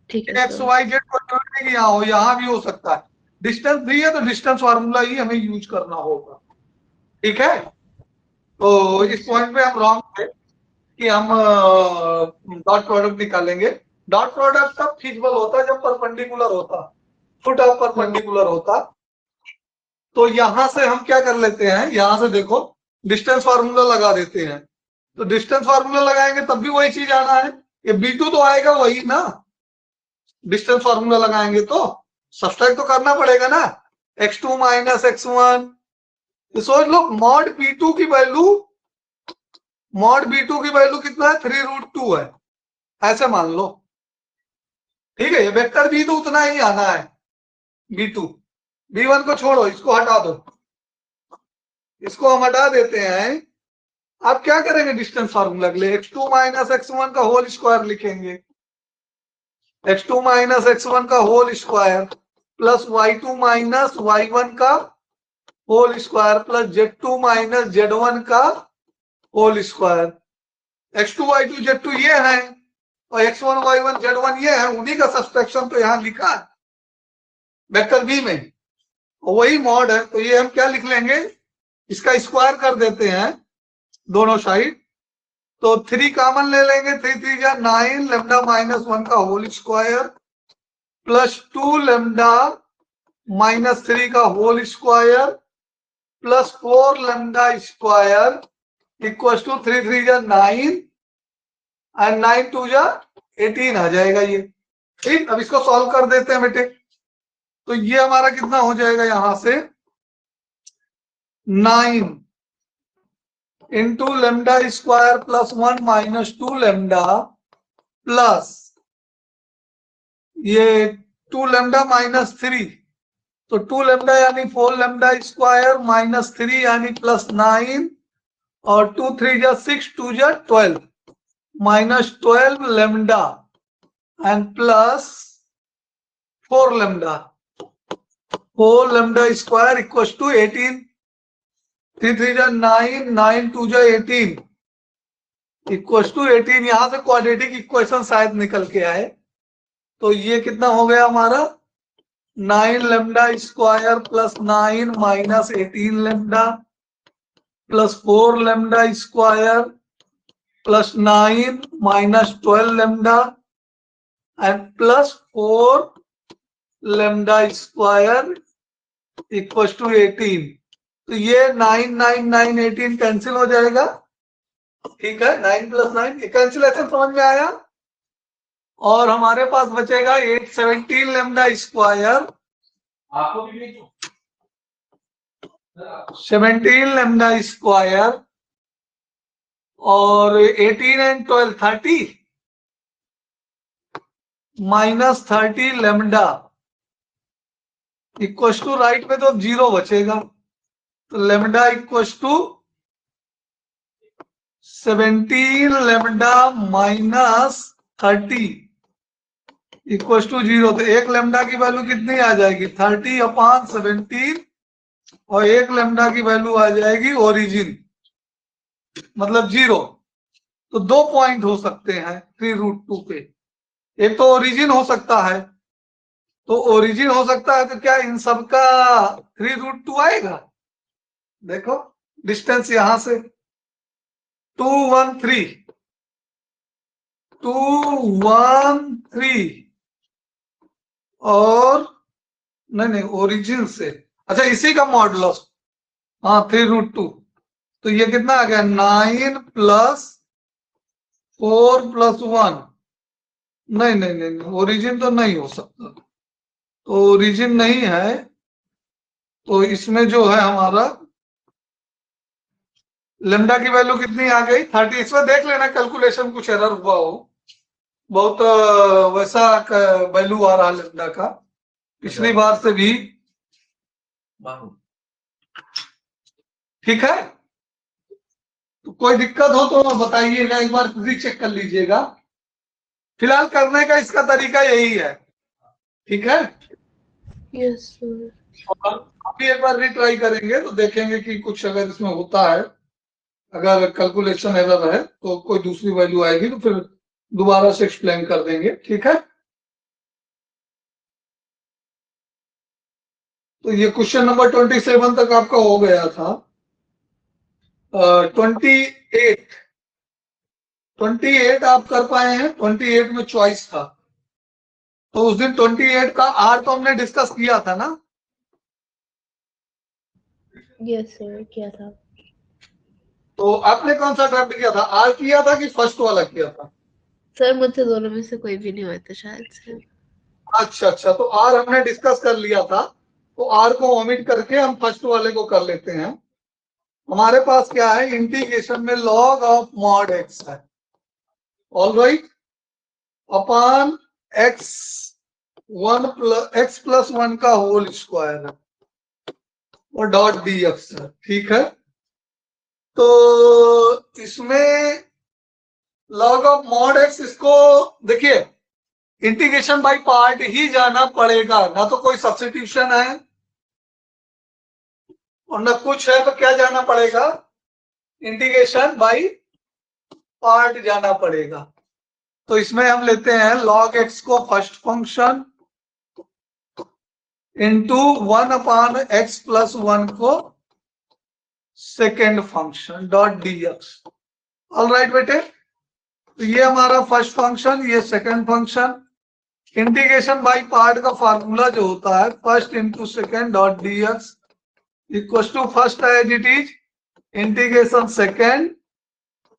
ठीक है, एक्स वाई जेड को यहाँ हो, यहाँ भी हो सकता है, डिस्टेंस दी है तो डिस्टेंस फार्मूला ही हमें यूज करना होगा, ठीक है। तो इस पॉइंट पे हम रॉन्ग थे कि हम डॉट प्रोडक्ट निकालेंगे। डॉट प्रोडक्ट तब फीजिबल होता है जब परपेंडिकुलर होता, फुट ऑफ परपेंडिकुलर होता। तो यहां से हम क्या कर लेते हैं, यहां से देखो डिस्टेंस फार्मूला लगा देते हैं। तो डिस्टेंस फार्मूला लगाएंगे तब भी वही चीज आना है, ये B2 तो आएगा वही ना। डिस्टेंस फार्मूला लगाएंगे तो सब्सट्रैक्ट तो करना पड़ेगा ना, x2 माइनस x1। तो सोच लो मॉड B2 की वैल्यू, मॉड B2 की वैल्यू कितना है, 3√2 है, ऐसे मान लो। ठीक है, ये वेक्टर भी तो उतना ही आना है B2। B1 को छोड़ो, इसको हटा दो, इसको हम हटा देते हैं। आप क्या करेंगे, डिस्टेंस फार्मूला के लिए x2 माइनस x1 का होल स्क्वायर लिखेंगे, x2 माइनस x1 का whole square plus y2 minus y1 का whole square plus z2 minus z1 का whole square. x2 y2 z2 ये है और x1 y1 z1 ये है, उन्हीं का सब्सट्रैक्शन तो यहां लिखा है वेक्टर बी में, वही मॉड है। तो ये हम क्या लिख लेंगे, इसका स्क्वायर कर देते हैं दोनों साइड। तो 3 कॉमन ले लेंगे, 3 3 जा 9 लैम्डा माइनस 1 का whole square plus 2 lambda minus 3 का whole square plus 4 lambda square equal to 3 3 जा 9 एंड 9 2 जा 18 आ जाएगा ये। ठीक, अब इसको सॉल्व कर देते हैं बेटे। तो ये हमारा कितना हो जाएगा, यहां से 9 into lambda square plus 1 minus 2 lambda plus ये 2 लेमडा माइनस 3, तो 2 लेमडा यानी 4 लेमडा स्क्वायर माइनस 3 यानी प्लस 9 और 2 3 जा 6 2 जा 12 minus 12 lambda and plus 4 lambda, 4 lambda square equal to 18। 3 3 जा 9 9 2 जा 18 इक्वल टू 18। यहां से क्वाड्रेटिक इक्वेशन शायद निकल के आए। तो ये कितना हो गया हमारा, 9 lambda square plus 9 minus 18 lambda plus 4 lambda square plus 9 minus 12 lambda and plus 4 lambda square equal to 18। तो ये 9 9 9 18 कैंसिल हो जाएगा। ठीक है, 9 प्लस 9 कैंसिलेशन समझ में आया। और हमारे पास बचेगा 817 लेमडा स्क्वायर, आपको भी 17 लेमडा स्क्वायर और 18 and 12 30 minus 30 lambda equal to, right में तो 0 बचेगा, तो lambda equal to 17 lambda minus 30 equal to 0। तो एक लेमडा की वैल्यू कितनी आ जाएगी, 30/17 और एक लेमडा की वैल्यू आ जाएगी ओरिजिन मतलब 0। तो 2 पॉइंट हो सकते हैं 3√2 पे, एक तो ओरिजिन हो सकता है। तो ओरिजिन हो सकता है तो क्या इन सब का 3√2 आएगा, देखो डिस्टेंस यहां से 213 213 और नहीं ओरिजिन से, अच्छा इसी का मॉडुलस, हाँ 3√2। तो ये कितना आ गया, 9 प्लस 4 प्लस 1, नहीं ओरिजिन तो नहीं हो सकता, तो ओरिजिन नहीं है। तो इसमें जो है हमारा लेमडा की वैल्यू कितनी आ गई, 30। इसमें देख लेना कैलकुलेशन कुछ एरर हुआ हो, बहुत वैसा वैल्यू आ रहा है लेमडा का पिछली बार से भी। ठीक है, तो कोई दिक्कत हो तो बताइएगा, एक बार रीचेक कर लीजिएगा। फिलहाल करने का इसका तरीका यही है। ठीक है, यस सर। अभी एक बार रिट्राई करेंगे तो देखेंगे कि कुछ अगर इसमें होता है, अगर कैलकुलेशन एरर है तो कोई दूसरी वैल्यू आएगी तो फिर दोबारा से एक्सप्लेन कर देंगे। ठीक है, तो ये क्वेश्चन नंबर 27 तक आपका हो गया था। 28 28 आप कर पाए हैं? 28 में चॉइस था, तो उस दिन 28 का आर तो हमने डिस्कस किया था ना? यस सर, किया था। तो आपने कौन सा ड्राफ्ट किया था? आर किया था कि फर्स्ट वाला किया था? सर मुझसे दोनों में से कोई भी नहीं हुआ था शायद से। अच्छा अच्छा, तो आर हमने डिस्कस कर लिया था, तो आर को ओमिट करके हम फर्स्ट वाले को कर लेते हैं। हमारे पास क्या है? इंटीग्रेशन में log ऑफ मॉड एक्स है, all right, upon x plus one का होल स्क्वायर है और डॉट डी एक्स है, ठीक है। तो इसमें log ऑफ मॉड एक्स, इसको देखिए इंटीग्रेशन बाय पार्ट ही जाना पड़ेगा, ना तो कोई सब्स्टिट्यूशन है और ना कुछ है, तो क्या जाना पड़ेगा? इंटीग्रेशन बाय पार्ट जाना पड़ेगा। तो इसमें हम लेते हैं log x को first function into 1 upon x plus 1 को second function dot D X. All right बेटे, तो ये हमारा फर्स्ट फंक्शन, ये second function. Integration by part का फार्मूला जो होता है first into second dot D x equal to first as it is integration second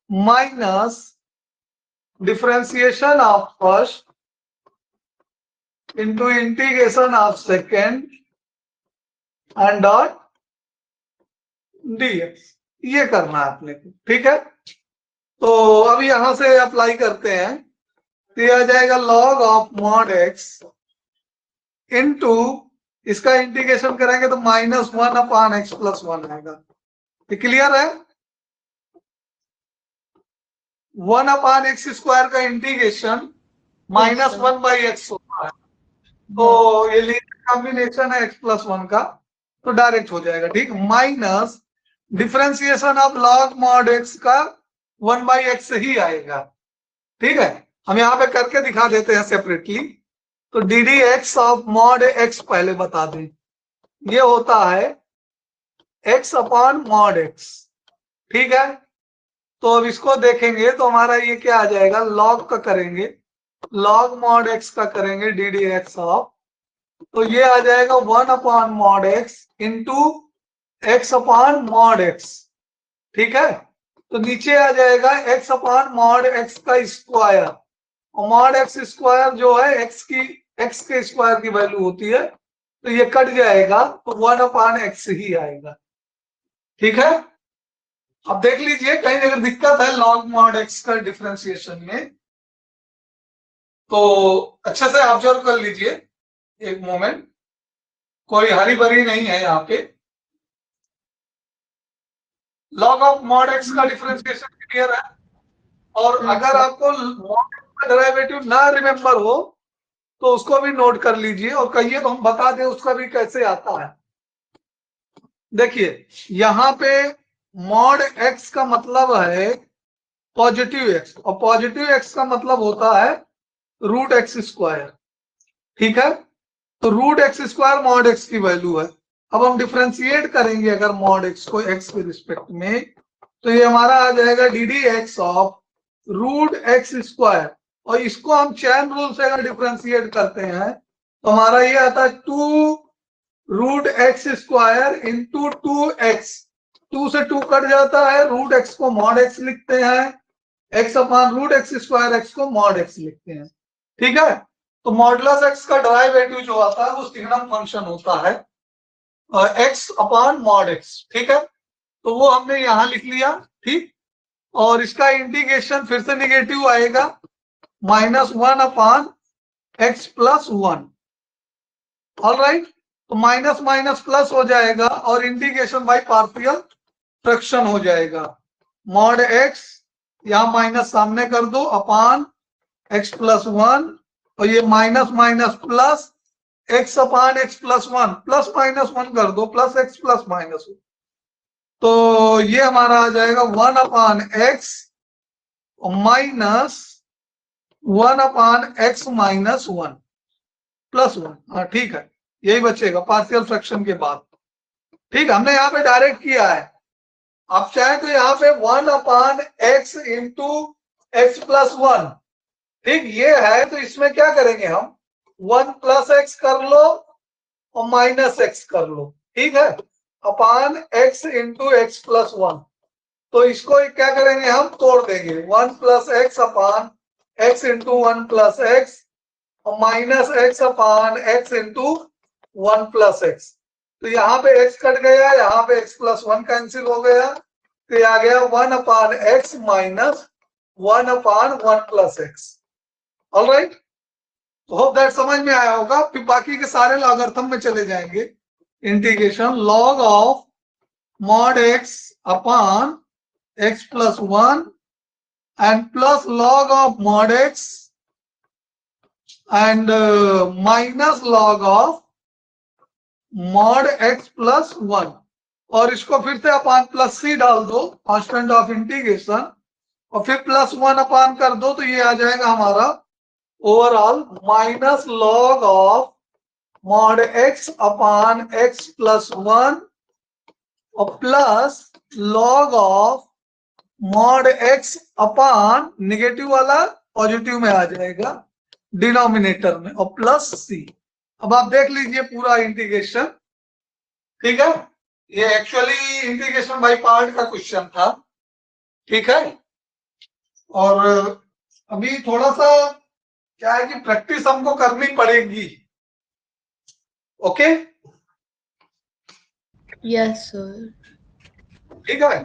minus differentiation of first into integration of second and dot DX. ये करना है अपने को, ठीक है। तो अब यहां से अप्लाई करते हैं, तो ये आ जाएगा log of mod x into, इसका इंटीग्रेशन करेंगे तो -1 अपॉन एक्स प्लस 1 आएगा। ये क्लियर है? 1 अपॉन एक्स स्क्वायर का इंटीग्रेशन -1 बाई एक्स होता है, तो ये लीनियर कॉम्बिनेशन है एक्स प्लस 1 का, तो डायरेक्ट हो जाएगा, ठीक। Minus differentiation of log mod x का 1 बाई एक्स ही आएगा, ठीक है। हम यहाँ पे करके दिखा देते हैं सेपरेटली। तो D D X of mod x पहले बता दें, ये होता है एक्स अपॉन मॉड एक्स, ठीक है। तो अब इसको देखेंगे तो हमारा ये क्या आ जाएगा? लॉग का करेंगे, लॉग मॉड एक्स का करेंगे डी डी एक्स ऑफ, तो ये आ जाएगा 1 upon mod x into x upon mod x, ठीक है। तो नीचे आ जाएगा एक्स अपॉन मॉड एक्स का स्क्वायर, और मॉड एक्स स्क्वायर जो है एक्स के स्क्वायर की वैल्यू होती है, तो ये कट जाएगा तो 1 अपॉन एक्स ही आएगा, ठीक है। अब देख लीजिए कहीं अगर दिक्कत है log मॉड एक्स का डिफरेंशिएशन में, तो अच्छे से ऑब्जर्व कर लीजिए, एक मोमेंट, कोई हरी भरी नहीं है यहाँ पे। log ऑफ मॉड एक्स का डिफरेंशिएशन क्लियर है, और अगर आपको मॉड का डेरिवेटिव ना रिमेंबर हो तो उसको भी नोट कर लीजिए, और कहिए तो हम बता दें उसका भी कैसे आता है। देखिए यहाँ पे मॉड एक्स का मतलब है पॉजिटिव एक्स, और पॉजिटिव एक्स का मतलब होता है रूट एक्स स्क्वायर, ठीक है। तो root X square mod X की वैल्यू है। अब हम डिफरेंशिएट करेंगे अगर मॉड एक्स को एक्स के रिस्पेक्ट में, तो ये हमारा आ जाएगा D D X of root X square, और इसको हम चैन रूल से अगर डिफरेंशिएट करते हैं तो हमारा ये आता है 2 root X square into 2x, 2 से 2 कट जाता है, रूट एक्स को मॉड एक्स लिखते हैं, X upon root X square X को मॉड एक्स लिखते हैं, ठीक है। तो मॉडुलस एक्स का डेरिवेटिव जो आता है वो सिग्नम फंक्शन होता है एक्स अपॉन मॉड एक्स, ठीक है। तो वो हमने यहां लिख लिया, ठीक। और इसका इंटीग्रेशन फिर से निगेटिव आएगा, -1 upon x plus 1, all right. तो माइनस माइनस प्लस हो जाएगा और इंटीग्रेशन बाय पार्शियल फ्रैक्शन हो जाएगा। मॉड एक्स यहां माइनस सामने कर दो अपॉन एक्स प्लस 1, और ये minus minus plus x upon x plus 1, plus minus 1 कर दो, प्लस एक्स प्लस माइनस 1, तो ये हमारा आ जाएगा 1 upon x minus 1 upon x minus 1 plus 1, हाँ ठीक है, यही बचेगा पार्शियल फ्रैक्शन के बाद, ठीक है। हमने यहाँ पे डायरेक्ट किया है, आप चाहे तो यहाँ पे 1/x इंटू x+1, ठीक ये है, तो इसमें क्या करेंगे हम 1+x कर लो और -x कर लो, ठीक है, अपान x इंटू x+1। तो इसको क्या करेंगे हम तोड़ देंगे, 1+x अपान x इंटू 1+x और -x अपान x इंटू 1+x। तो यहाँ पे x कट गया, यहाँ पे x+1 कैंसिल हो गया, तो ये आ गया 1/x माइनस 1/1+x। ऑलराइट, तो होप दैट समझ में आया होगा। फिर बाकी के सारे लॉगरिथम में चले जाएंगे। Integration log of mod x upon x+1 and plus log of mod x and minus log of mod x+1, और इसको फिर से अपान +c डाल दो कांस्टेंट ऑफ इंटीग्रेशन, और फिर +1 अपान कर दो, तो ये आ जाएगा हमारा overall minus log of mod x upon x+1 और plus log of mod x upon negative वाला पॉजिटिव में आ जाएगा डिनोमिनेटर में, और प्लस c। अब आप देख लीजिए पूरा इंटीग्रेशन, ठीक है, ये एक्चुअली इंटीग्रेशन बाय पार्ट का क्वेश्चन था, ठीक है। और अभी थोड़ा सा क्या है कि प्रैक्टिस हमको करनी पड़ेगी, ओके। Yes sir. ठीक है,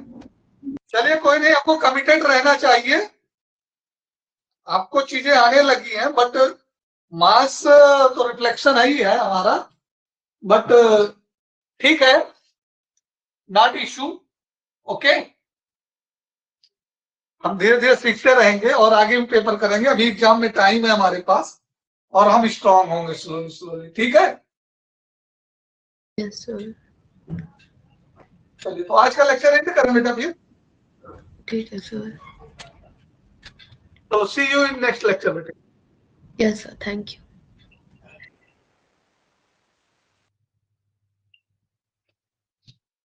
चलिए कोई नहीं, आपको कमिटेड रहना चाहिए, आपको चीजें आने लगी हैं, बट मास तो रिफ्लेक्शन ही है हमारा, बट ठीक है, नॉट इशू, ओके। हम धीरे धीरे सीखते रहेंगे और आगे भी पेपर करेंगे। अभी एग्जाम में टाइम है हमारे पास और हम स्ट्रांग होंगे स्लोली स्लोली, ठीक है। Yes sir. चलिए, तो आज का लेक्चर एंड करें बेटा फिर, ठीक है सर। तो सी यू इन नेक्स्ट लेक्चर बेटा। Yes sir, thank you.